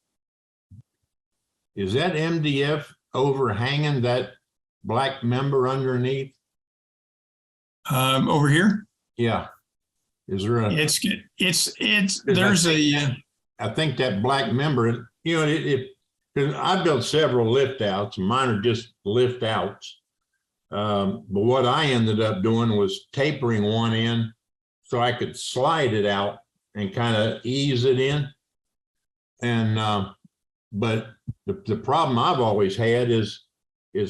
Is that MDF overhanging that black member underneath? Over here? Yeah. Is there a? It's there's I think that black member, because I built several lift outs, mine are just lift outs. But what I ended up doing was tapering one end so I could slide it out and kind of ease it in. And but the problem I've always had is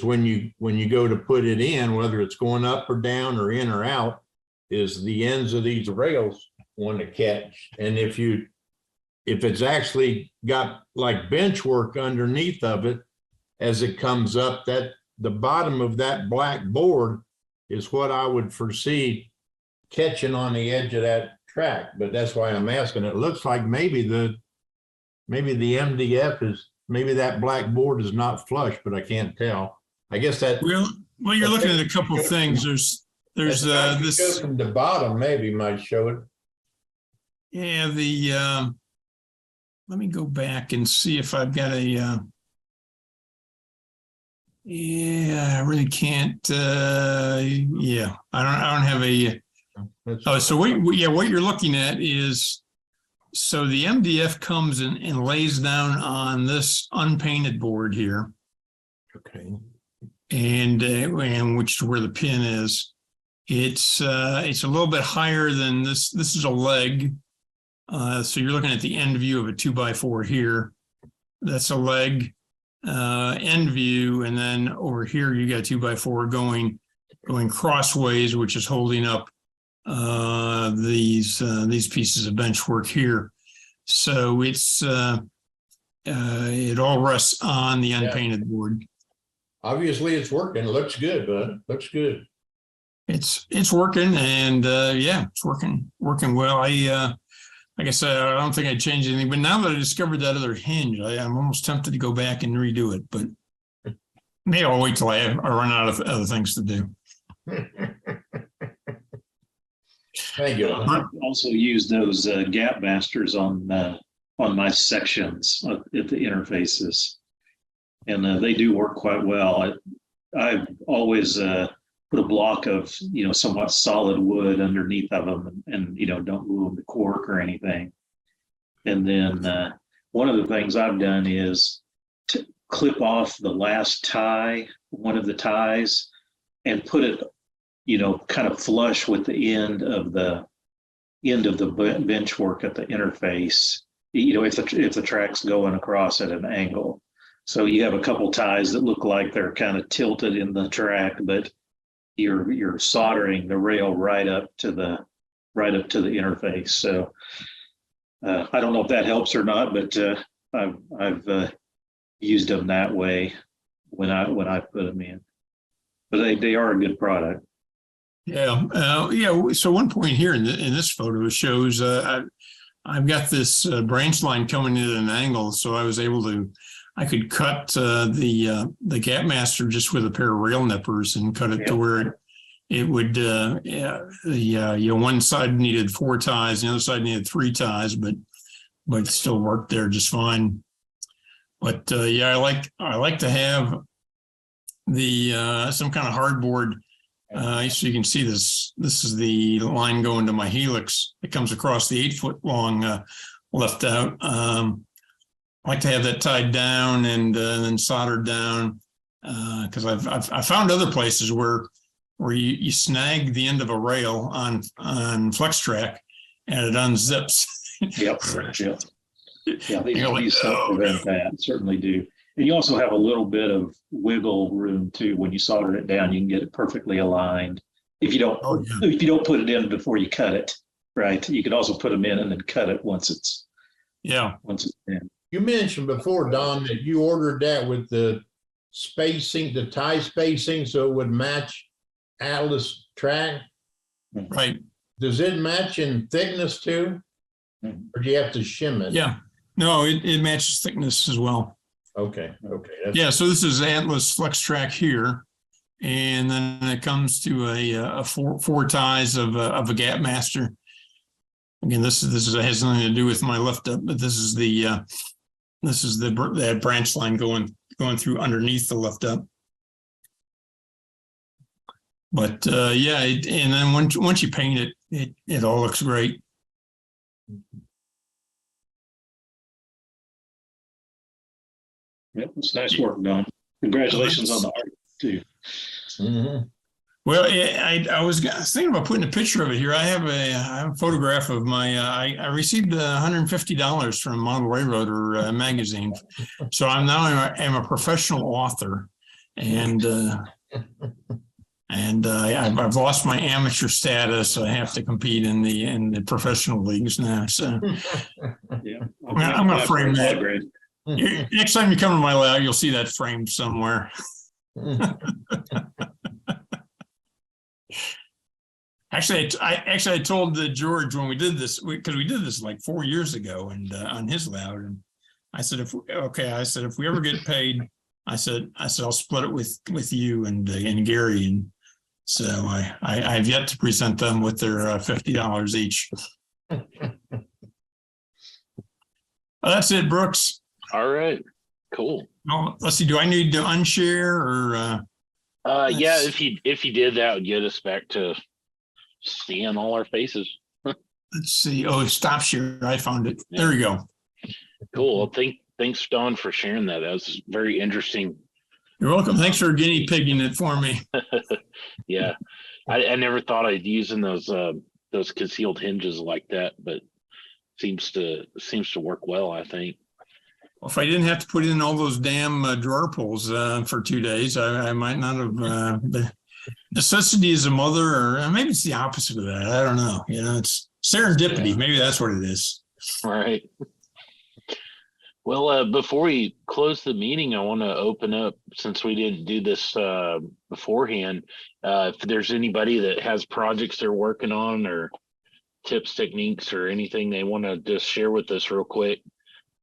when you go to put it in, whether it's going up or down or in or out, is the ends of these rails want to catch. And if it's actually got like bench work underneath of it, as it comes up, that the bottom of that black board is what I would foresee catching on the edge of that track. But that's why I'm asking. It looks like maybe the MDF is, maybe that black board is not flush, but I can't tell. I guess that. Well, you're looking at a couple of things. There's this from the bottom, maybe might show it. Yeah, let me go back and see if I've got a. I really can't. Yeah, I don't have a. Oh, so what you're looking at is. So the MDF comes in and lays down on this unpainted board here. Okay. And which is where the pin is. It's a little bit higher than this. This is a leg. So you're looking at the end view of a 2x4 here. That's a leg end view. And then over here, you got 2x4 going crossways, which is holding up these pieces of bench work here. So it's it all rests on the unpainted board. Obviously it's working. It looks good, bud. Looks good. it's working, and yeah, it's working well. Like I said, I don't think I'd change anything, but now that I discovered that other hinge, I'm almost tempted to go back and redo it, but maybe I'll wait till I run out of other things to do. Thank you. I also use those gap masters on my sections at the interfaces, and they do work quite well. I've always put a block of somewhat solid wood underneath of them, and don't glue them to cork or anything. And then one of the things I've done is to clip off the last tie, one of the ties, and put it kind of flush with the end of the bench work at the interface, if the track's going across at an angle. So you have a couple ties that look like they're kind of tilted in the track, but you're soldering the rail right up to the interface. So I don't know if that helps or not, but I've used them that way when I put them in. But they are a good product. Yeah. Yeah. So one point here in this photo, it shows I've got this branch line coming in at an angle. So I could cut the gap master just with a pair of rail nippers and cut it to where it would, one side needed 4 ties, the other side needed 3 ties, but it still worked there just fine. But I like to have the some kind of hardboard. So you can see this is the line going to my helix. It comes across the 8-foot long left out. I like to have that tied down and then soldered down, because I've found other places where you snag the end of a rail on flex track and it unzips. Yep. These help prevent that. Certainly do. And you also have a little bit of wiggle room too. When you solder it down, you can get it perfectly aligned. If you don't put it in before you cut it, right? You could also put them in and then cut it once it's in. You mentioned before, Don, that you ordered that with the spacing, the tie spacing, so it would match Atlas track. Right. Does it match in thickness too? Or do you have to shim it? Yeah. No, it matches thickness as well. Okay. Yeah. So this is Atlas Flex Track here. And then it comes to a four ties of a gap master. Again, this has nothing to do with my lift up, but this is the that branch line going through underneath the lift up. But and then once you paint it all looks great. Yep, it's nice work, Don. Congratulations on the art too. Mm-hmm. Well, I was thinking about putting a picture of it here. I have a photograph of my. I received $150 from Model Railroader magazine, so I'm a professional author, and I've lost my amateur status. So I have to compete in the professional leagues now. So yeah, I'm going to frame that. Next time you come to my lab, you'll see that framed somewhere. Actually, I told George when we did this, because we did this like 4 years ago, and on his lab, and I said, if we ever get paid, I said I'll split it with you and Gary, and so I've yet to present them with their $50 each. That's it, Brooks. All right, cool. Oh, let's see. Do I need to unshare or? Yeah, if you did, that would get us back to seeing all our faces. Let's see. Oh, stop share. I found it. Yeah. There we go. Cool. Well, thanks, Don, for sharing that. That was very interesting. You're welcome. Thanks for guinea pigging it for me. Yeah, I never thought I'd using those concealed hinges like that, but seems to work well, I think. Well, if I didn't have to put in all those damn drawer pulls for 2 days, I might not have. Necessity is a mother, or maybe it's the opposite of that. I don't know. It's serendipity. Yeah. Maybe that's what it is. All right. Well, before we close the meeting, I want to open up, since we didn't do this beforehand, if there's anybody that has projects they're working on or tips, techniques, or anything they want to just share with us real quick.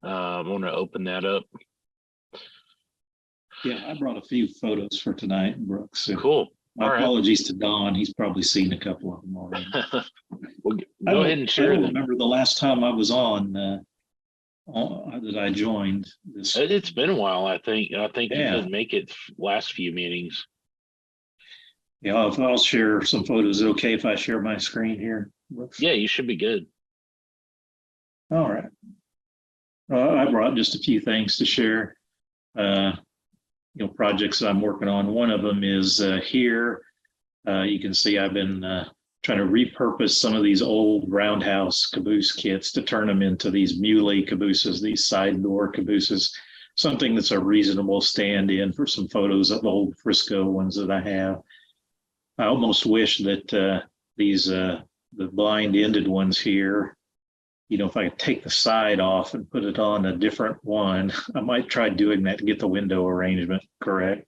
I want to open that up. Yeah, I brought a few photos for tonight, Brooks. So Cool. my All right. apologies to Don. He's probably seen a couple of them already. Well, I go don't- ahead and I share don't them. remember the last time I was on that I joined this. It's been a while, I think. I think you Yeah. couldn't make it last few meetings. Yeah, I'll share some photos. Is it okay if I share my screen here, Brooks? Yeah, you should be good. All right. I brought just a few things to share. Projects that I'm working on. One of them is here. You can see I've been trying to repurpose some of these old roundhouse caboose kits to turn them into these muley cabooses, these side door cabooses, something that's a reasonable stand-in for some photos of old Frisco ones that I have. I almost wish that the blind-ended ones here, if I could take the side off and put it on a different one, I might try doing that to get the window arrangement correct.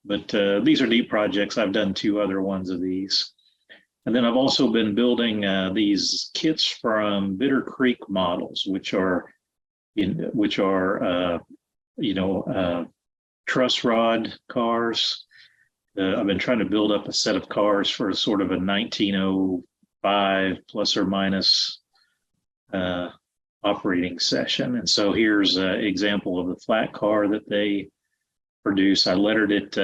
But these are neat projects. I've done 2 other ones of these. And then I've also been building these kits from Bitter Creek models, which are truss rod cars. I've been trying to build up a set of cars for sort of a 1905 plus or minus operating session. And so here's an example of the flat car that they produce. I lettered it.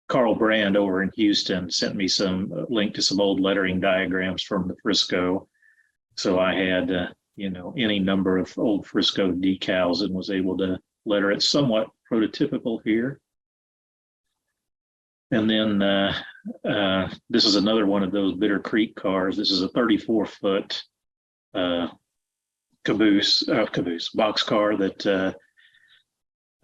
Carl Brand over in Houston sent me some link to some old lettering diagrams from the Frisco. So I had, any number of old Frisco decals and was able to letter it somewhat prototypical here. And then this is another one of those Bitter Creek cars. This is a 34-foot boxcar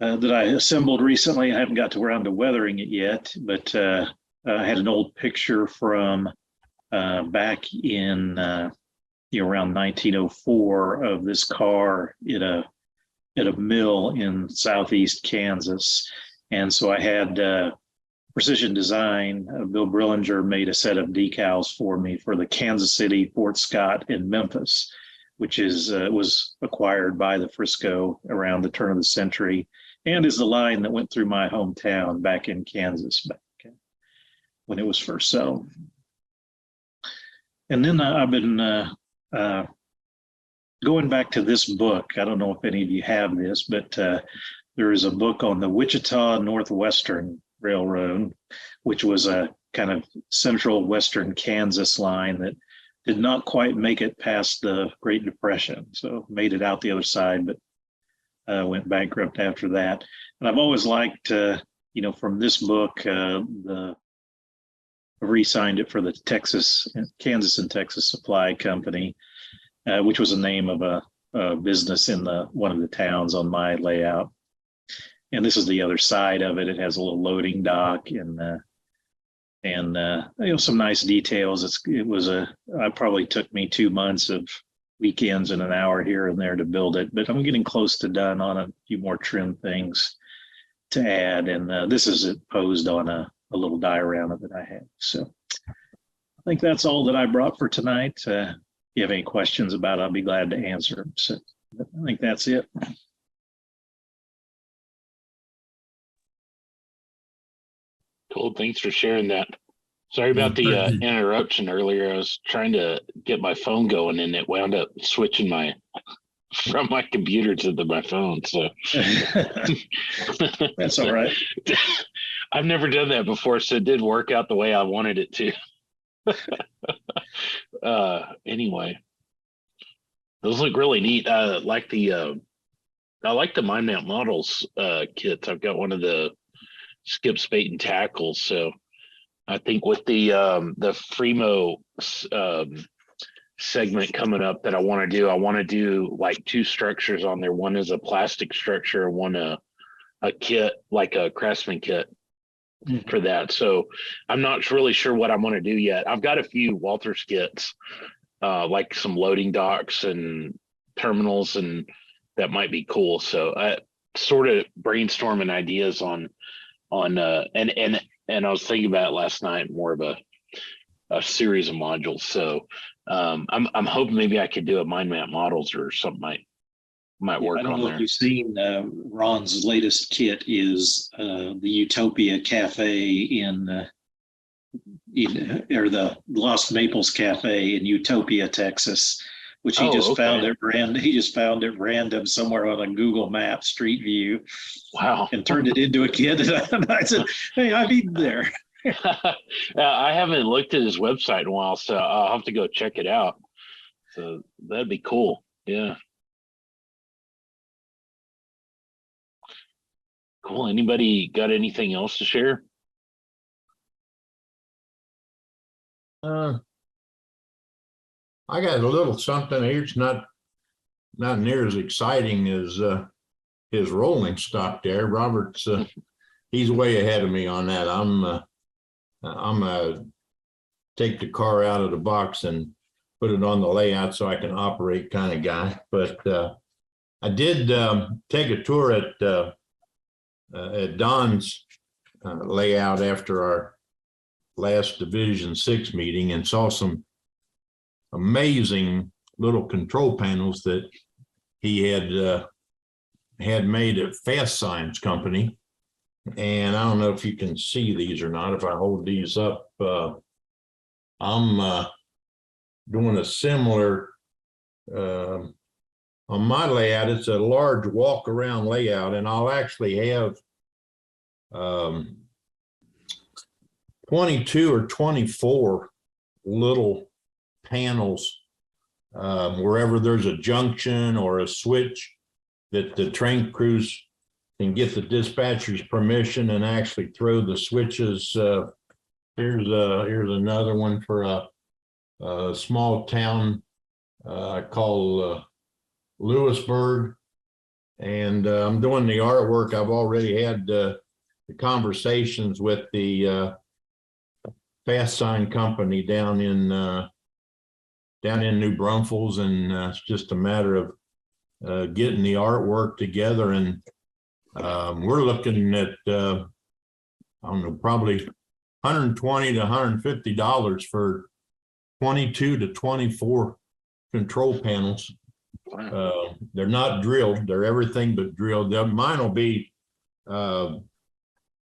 that I assembled recently. I haven't got to around to weathering it yet, but I had an old picture from back in around 1904 of this car at a mill in southeast Kansas. And so I had Precision Design. Bill Brillinger made a set of decals for me for the Kansas City, Fort Scott, and Memphis, which was acquired by the Frisco around the turn of the century, and is the line that went through my hometown back in Kansas back when it was first settled. And then I've been going back to this book. I don't know if any of you have this, but there is a book on the Wichita Northwestern Railroad, which was a kind of central western Kansas line that did not quite make it past the Great Depression. So made it out the other side, but went bankrupt after that. And I've always liked, from this book, I re-signed it for the Kansas and Texas Supply Company, which was the name of a business in one of the towns on my layout. And this is the other side of it. It has a little loading dock and some nice details. It probably took me 2 months of weekends and an hour here and there to build it, but I'm getting close to done on a few more trim things to add. And this is it posed on a little diorama that I have. So I think that's all that I brought for tonight. If you have any questions about it, I'll be glad to answer them. So I think that's it. Cool. Thanks for sharing that. Sorry about the interruption earlier. I was trying to get my phone going and it wound up switching from my computer to my phone. So that's all right. I've never done that before, so it did work out the way I wanted it to. Anyway, those look really neat. I like the Mind Mount Models kits. I've got one of the skip, spate, and tackles. So I think with the Fremo segment coming up that I want to do like 2 structures on there. One is a plastic structure, and one a kit, like a Craftsman kit for that. So I'm not really sure what I'm going to do yet. I've got a few Walther kits, like some loading docks and terminals and that might be cool. So I sort of brainstorming ideas on and I was thinking about it last night, more of a series of modules. So I'm hoping maybe I could do a mind map models or something might work I don't on know there. if you've seen Ron's latest kit is the Utopia Cafe in or the Lost Maples Cafe in Utopia, Texas, which he just found at random. He just found it random somewhere on a Google Map Street View. Wow. And turned it into a kit. And I said, "Hey, I've eaten there." I haven't looked at his website in a while, so I'll have to go check it out. So that'd be cool. Yeah. Cool. Anybody got anything else to share? I got a little something here. It's not near as exciting as his rolling stock there. Robert's he's way ahead of me on that. I'm a take the car out of the box and put it on the layout so I can operate kind of guy. But I did take a tour at Don's layout after our last Division 6 meeting and saw some amazing little control panels that he had made at Fast Signs Company. And I don't know if you can see these or not. If I hold these up, I'm doing a similar on my layout. It's a large walk around layout, and I'll actually have 22 or 24 little panels wherever there's a junction or a switch that the train crews can get the dispatcher's permission and actually throw the switches. Here's another one for a small town called Lewisburg, and I'm doing the artwork. I've already had the conversations with the Fast Sign Company down in New Braunfels, and it's just a matter of getting the artwork together. And we're looking at I don't know, probably $120 to $150 for 22 to 24 control panels. Wow. They're not drilled. They're everything but drilled. Mine will be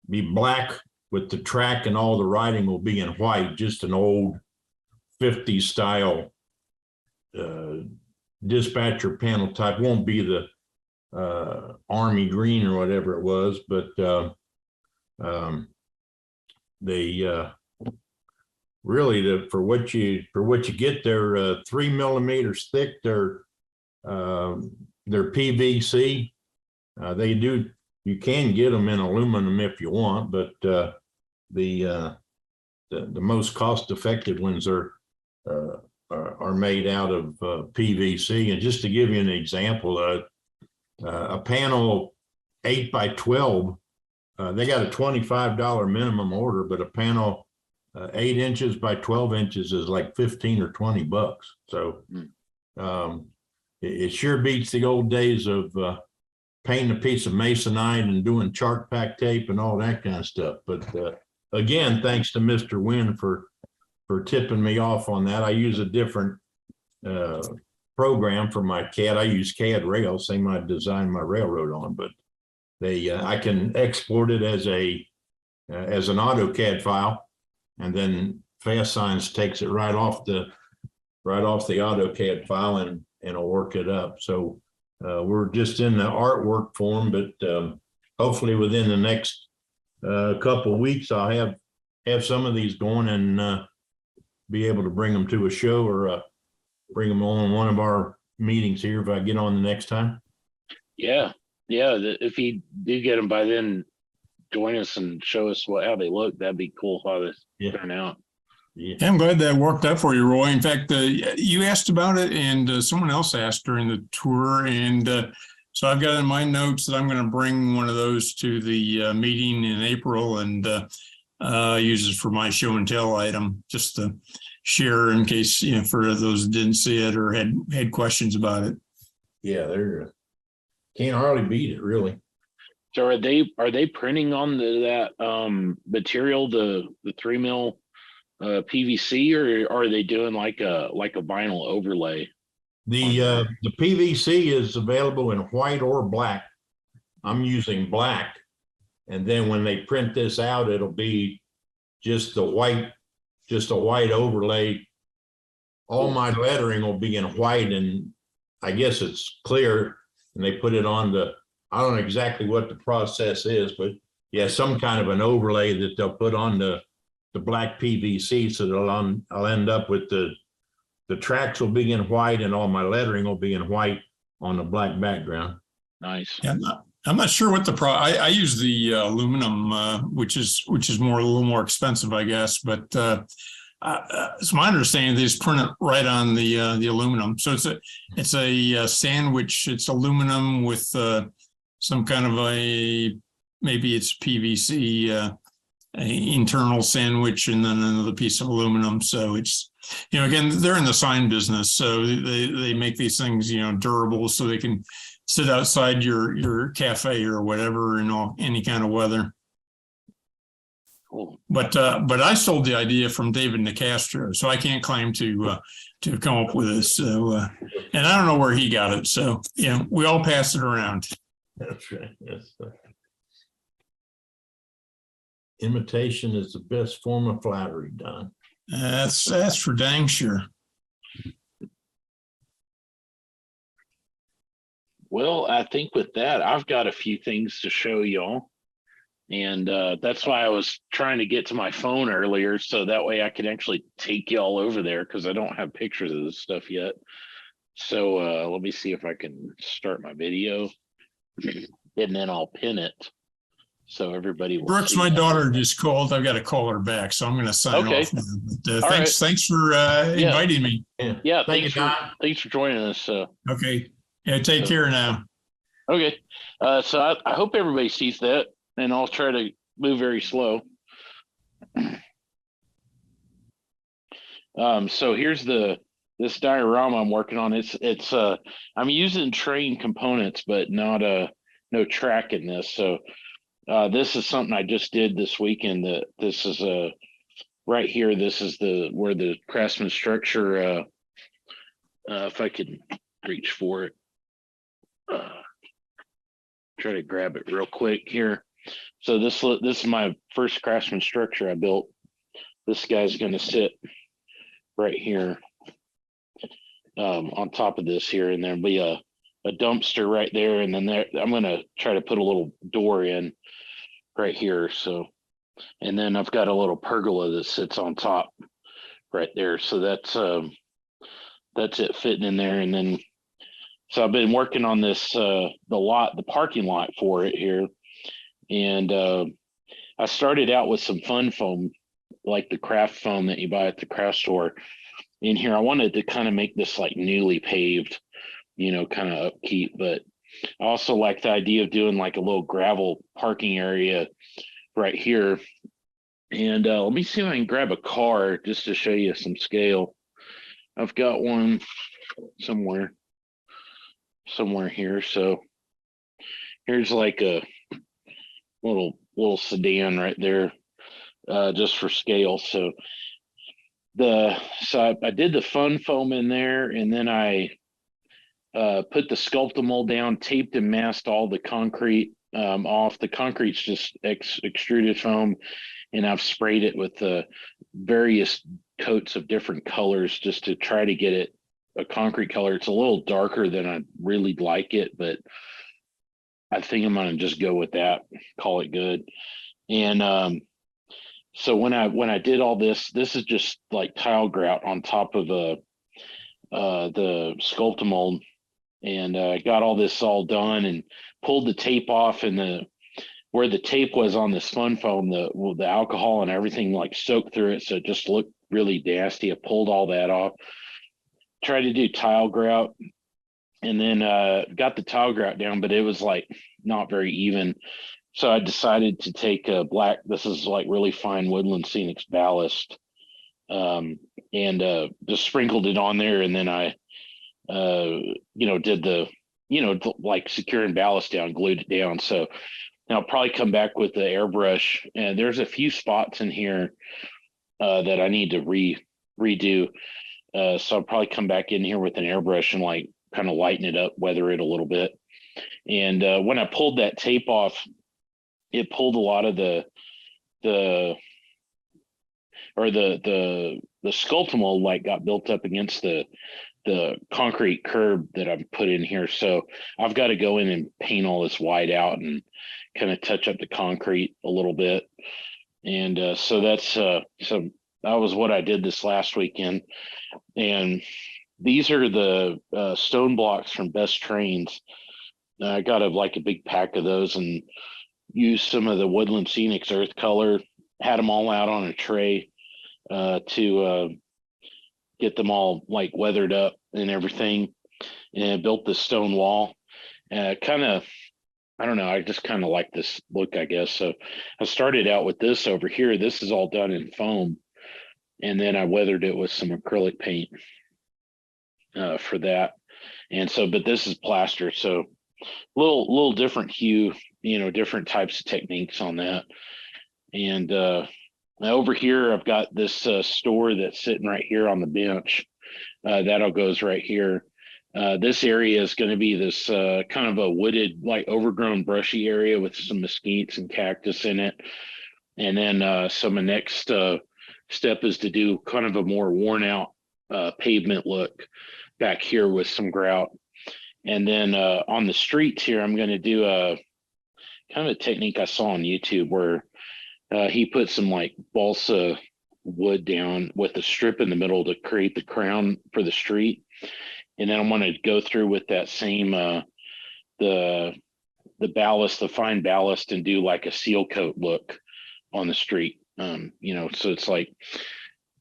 black with the track, and all the writing will be in white, just an old 50s style dispatcher panel type. Won't be the army green or whatever it was, but they really for what you get, they're 3 millimeters thick. They're PVC. You can get them in aluminum if you want, but the most cost effective ones are made out of PVC. And just to give you an example, a panel 8 by 12, they got a $25 minimum order, but a panel 8 inches by 12 inches is like 15 or 20 bucks. So it sure beats the old days of painting a piece of masonite and doing chart pack tape and all that kind of stuff. But again, thanks to Mr. Winn for tipping me off on that. I use a different program for my CAD. I use CAD Rail, same I designed my railroad on, but I can export it as an AutoCAD file, and then Fast Signs takes it right off the AutoCAD file and it'll work it up. So we're just in the artwork form, but hopefully within the next couple of weeks, I'll have some of these going and be able to bring them to a show or bring them on one of our meetings here if I get on the next time. Yeah. If you do get them by then, join us and show us how they look. That'd be cool how they turn out. Yeah, I'm glad that worked out for you, Roy. In fact, you asked about it, and someone else asked during the tour, and so I've got in my notes that I'm going to bring one of those to the meeting in April and use it for my show and tell item, just to share in case, for those who didn't see it or had questions about it. Yeah, can't hardly beat it, really. So are they printing on that material, the 3 mil PVC, or are they doing like a vinyl overlay? The PVC is available in white or black. I'm using black. And then when they print this out, it'll be just a white overlay. All my lettering will be in white, and I guess it's clear, and they put it on I don't know exactly what the process is, but yeah, some kind of an overlay that they'll put on the black PVC, so I'll end up with the tracks will be in white and all my lettering will be in white on the black background. Nice. Yeah, I'm not sure what I use the aluminum, which is a little more expensive, I guess. But it's my understanding they just print it right on the aluminum. So it's a sandwich. It's aluminum with some kind of maybe it's PVC internal sandwich and then another piece of aluminum. So it's, again, they're in the sign business, so they make these things, durable, so they can sit outside your cafe or whatever in any kind of weather. Cool. But I stole the idea from David Nicastro, so I can't claim to have come up with this. So and I don't know where he got it. So we all pass it around. That's right. Imitation is the best form of flattery, Don. That's for dang sure. Well, I think with that, I've got a few things to show y'all. And that's why I was trying to get to my phone earlier, so that way I could actually take y'all over there, because I don't have pictures of this stuff yet. So let me see if I can start my video, and then I'll pin it so everybody will Brooks, see my that. daughter just called. I've got to call her back, so I'm going to sign off now. But, thanks for inviting me. Yeah, Thank you, Don. thanks for joining us. Okay. Yeah, take care now. Okay. So I hope everybody sees that, and I'll try to move very slow. So here's this diorama I'm working on. It's I'm using train components, but not no track in this. So this is something I just did this weekend. This is right here. This is where the Craftsman structure. If I could reach for it, try to grab it real quick here. So this is my first Craftsman structure I built. This guy's going to sit right here on top of this here, and there'll be a dumpster right there, and then I'm going to try to put a little door in right here. So, and then I've got a little pergola that sits on top right there. So that's it fitting in there. And then so I've been working on this the parking lot for it here, and I started out with some fun foam, like the craft foam that you buy at the craft store. In here, I wanted to kind of make this like newly paved, kind of upkeep, but I also like the idea of doing like a little gravel parking area right here. And let me see if I can grab a car just to show you some scale. I've got one somewhere here. So here's like a little sedan right there, just for scale. So I did the fun foam in there, and then I put the Sculptamold down, taped and masked all the concrete off. The concrete's just extruded foam, and I've sprayed it with various coats of different colors just to try to get it a concrete color. It's a little darker than I really like it, but I think I'm gonna just go with that, call it good. And so when I did all this is just like tile grout on top of the Sculptamold, and I got all this all done and pulled the tape off, and where the tape was on this fun foam, the alcohol and everything like soaked through it, so it just looked really nasty. I pulled all that off, tried to do tile grout, and then got the tile grout down, but it was like not very even. So I decided to take a black, this is like really fine Woodland Scenics ballast, and just sprinkled it on there. And then I, did like securing ballast down, glued it down. So and I'll probably come back with the airbrush. And there's a few spots in here that I need to redo. So I'll probably come back in here with an airbrush and like kind of lighten it up, weather it a little bit. And when I pulled that tape off, it pulled a lot of the skeletal mold like got built up against the concrete curb that I've put in here. So I've got to go in and paint all this white out and kind of touch up the concrete a little bit. And so that was what I did this last weekend. And these are the stone blocks from Best Trains. I got a big pack of those and used some of the Woodland Scenics earth color, had them all out on a tray to get them all like weathered up and everything, and built this stone wall. I don't know, I just kind of like this look, I guess. So I started out with this over here. This is all done in foam, and then I weathered it with some acrylic paint for that. And so, but this is plaster, so little different hue, different types of techniques on that. And over here, I've got this store that's sitting right here on the bench. That'll goes right here. This area is going to be this kind of a wooded, like overgrown brushy area with some mesquites and cactus in it. And then so my next step is to do kind of a more worn out pavement look back here with some grout. And then on the streets here, I'm going to do a kind of a technique I saw on YouTube where he put some like balsa wood down with a strip in the middle to create the crown for the street. And then I'm going to go through with that same the ballast, the fine ballast, and do like a seal coat look on the street. So it's like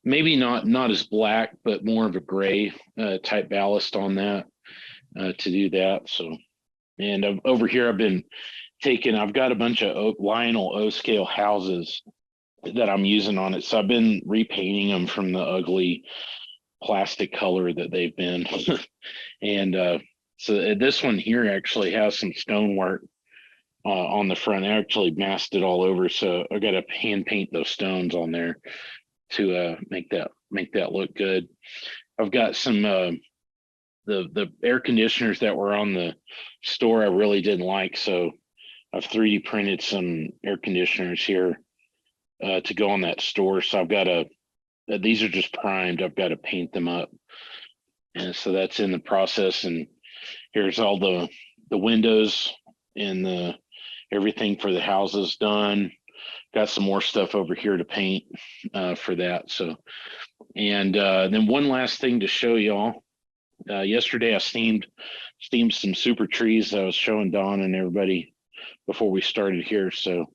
maybe not as black, but more of a gray type ballast on that to do that. So, and over here I've got a bunch of Lionel O scale houses that I'm using on it. So I've been repainting them from the ugly plastic color that they've been. And so this one here actually has some stonework on the front. I actually masked it all over. So I got to hand paint those stones on there to make that look good. I've got some the air conditioners that were on the store I really didn't like. So I've 3D printed some air conditioners here to go on that store. So I've got these are just primed. I've got to paint them up. And so that's in the process. And here's all the windows and everything for the houses done. Got some more stuff over here to paint for that. So, and then one last thing to show y'all. Yesterday I steamed some super trees. I was showing Don and everybody before we started here. So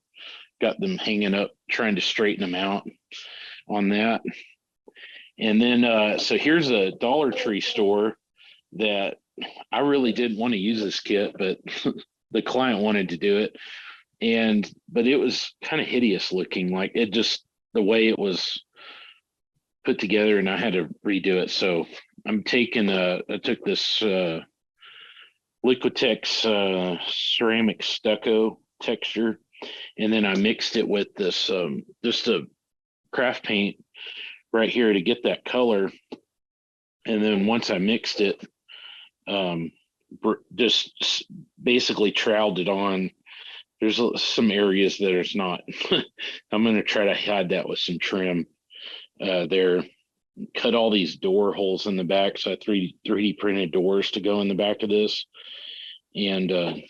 got them hanging up, trying to straighten them out on that. And then, so here's a Dollar Tree store that I really didn't want to use this kit, but the client wanted to do it. But it was kind of hideous looking, like it just, the way it was put together, and I had to redo it. So I'm I took this Liquitex ceramic stucco texture, and then I mixed it with this just a craft paint right here to get that color. And then once I mixed it, just basically troweled it on. There's some areas that it's not. I'm going to try to hide that with some trim there. Cut all these door holes in the back. So I 3D printed doors to go in the back of this. And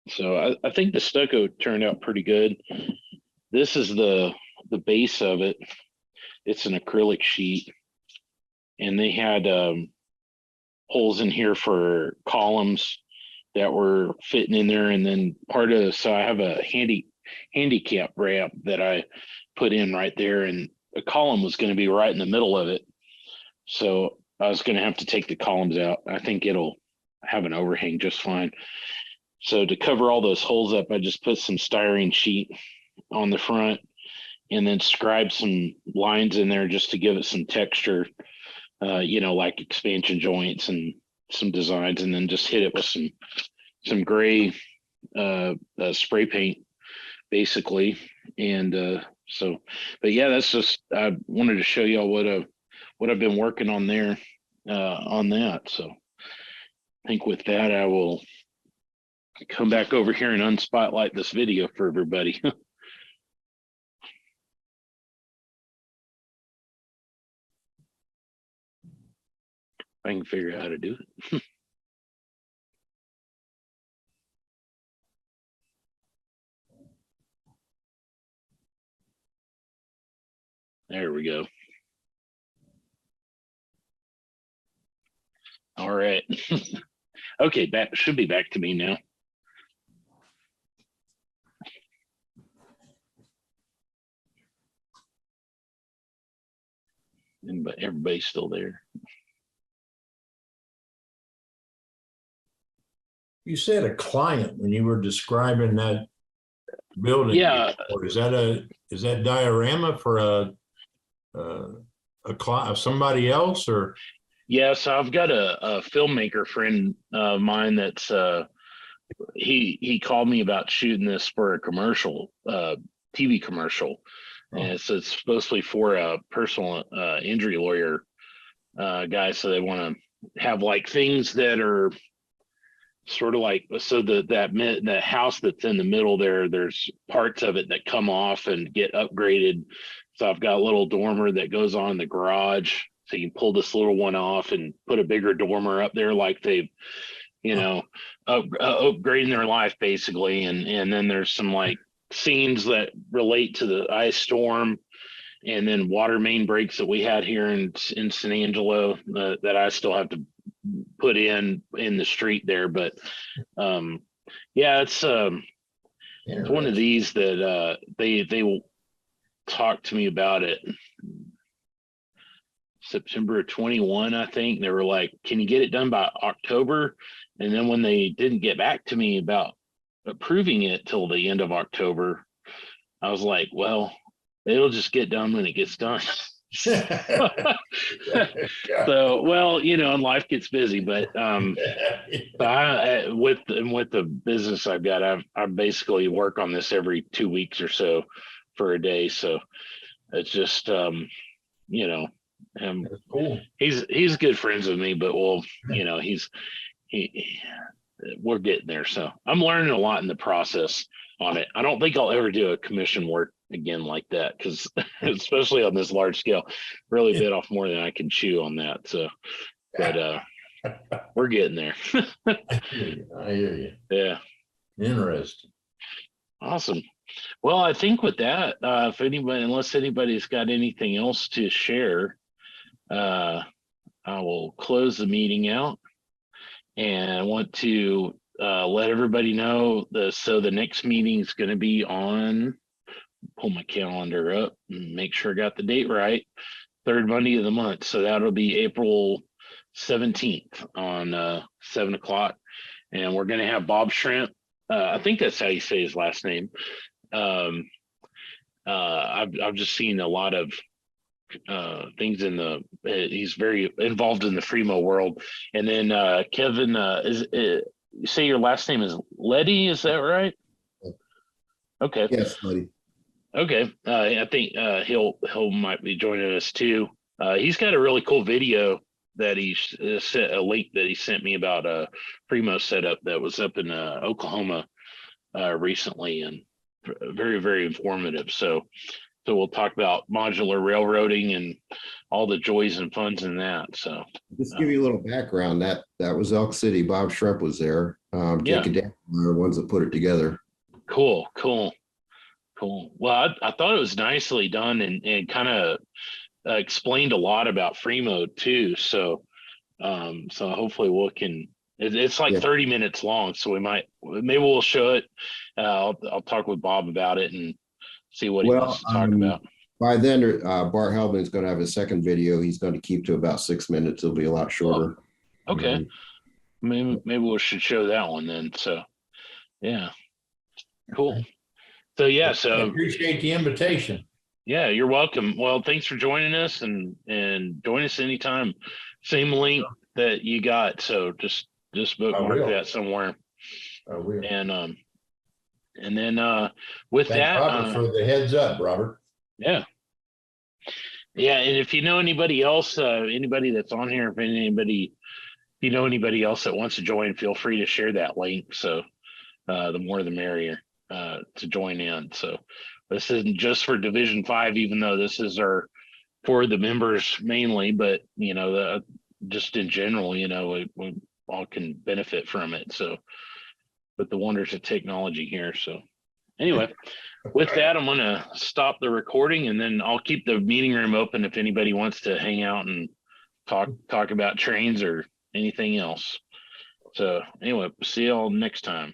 so I think the stucco turned out pretty good. This is the base of it. It's an acrylic sheet. And they had holes in here for columns that were fitting in there. And then so I have a handicap ramp that I put in right there, and a column was going to be right in the middle of it. So I was going to have to take the columns out. I think it'll have an overhang just fine. So to cover all those holes up, I just put some styrene sheet on the front and then scribed some lines in there just to give it some texture, like expansion joints and some designs, and then just hit it with some gray spray paint, basically. And so, but yeah, that's just, I wanted to show y'all what I've been working on there on that. So I think with that, I will come back over here and unspotlight this video for everybody. I can figure out how to do it. There we go. All right. Okay, should be back to me now. But everybody's still there. You said a client when you were describing that building. Yeah. Or is that diorama for somebody else, or? Yeah, so I've got a filmmaker friend of mine that's he called me about shooting this for a commercial, TV commercial. And so it's supposed to be for a personal injury lawyer guy. So they want to have like things that are sort of like, so the house that's in the middle there's parts of it that come off and get upgraded. So I've got a little dormer that goes on in the garage. So you can pull this little one off and put a bigger dormer up there, like they've, upgrading their life basically. And then there's some like scenes that relate to the ice storm, and then water main breaks that we had here in San Angelo that I still have to put in the street there. But yeah, it's one of these that they will talk to me about it. September 21, I think. They were like, can you get it done by October? And then when they didn't get back to me about approving it till the end of October, I was like, well, it'll just get done when it gets done. So, well, and life gets busy, but with the business I've got, I basically work on this every 2 weeks or so for a day. So it's just, Cool. He's good friends with me, but we're getting there. So I'm learning a lot in the process on it. I don't think I'll ever do a commission work again like that, because especially on this large scale, really bit off more than I can chew on that. So, but we're getting there. I hear you. Yeah. Interesting. Awesome. Well, I think with that, unless anybody's got anything else to share, I will close the meeting out. And I want to let everybody know the next meeting is going to be on, pull my calendar up and make sure I got the date right, third Monday of the month. So that'll be April 17th on 7 o'clock. And we're going to have Bob Shrimp. I think that's how you say his last name. I've just seen a lot of things in he's very involved in the Fremo world. And then Kevin, you say your last name is Letty, is that right? Okay. Yes, buddy. Okay. I think he'll might be joining us too. He's got a really cool video that he sent, a link that he sent me about a Fremo setup that was up in Oklahoma recently, and very, very informative. So we'll talk about modular railroading and all the joys and funs in that. So Just give you a little background. That was Elk City. Bob Shrimp was there. Jake and Dan were the ones that put it together. Cool. Well, I thought it was nicely done and kind of explained a lot about Fremo too. So hopefully it's like 30 minutes long. So maybe we'll show it. I'll talk with Bob about it and see what he wants to talk about. By then, Bart Hellman's going to have a second video. He's going to keep to about 6 minutes. It'll be a lot shorter. Oh, okay. Maybe we should show that one then. So, yeah. Cool. So, yeah. So I appreciate the invitation. Yeah, you're welcome. Well, thanks for joining us, and join us anytime. Same link that you got. So just bookmark will. that somewhere. We And then with thank that, Robert for the heads up, Robert. yeah. Yeah, and if you know anybody else, anybody that's on here, if you know anybody else that wants to join, feel free to share that link. So the more the merrier to join in. So this isn't just for Division 5, even though this is for the members mainly, but you know, just in general, you know, we all can benefit from it. So, but the wonders of technology here. So anyway, with that, I'm going to stop the recording, and then I'll keep the meeting room open if anybody wants to hang out and talk about trains or anything else. So anyway, see y'all next time.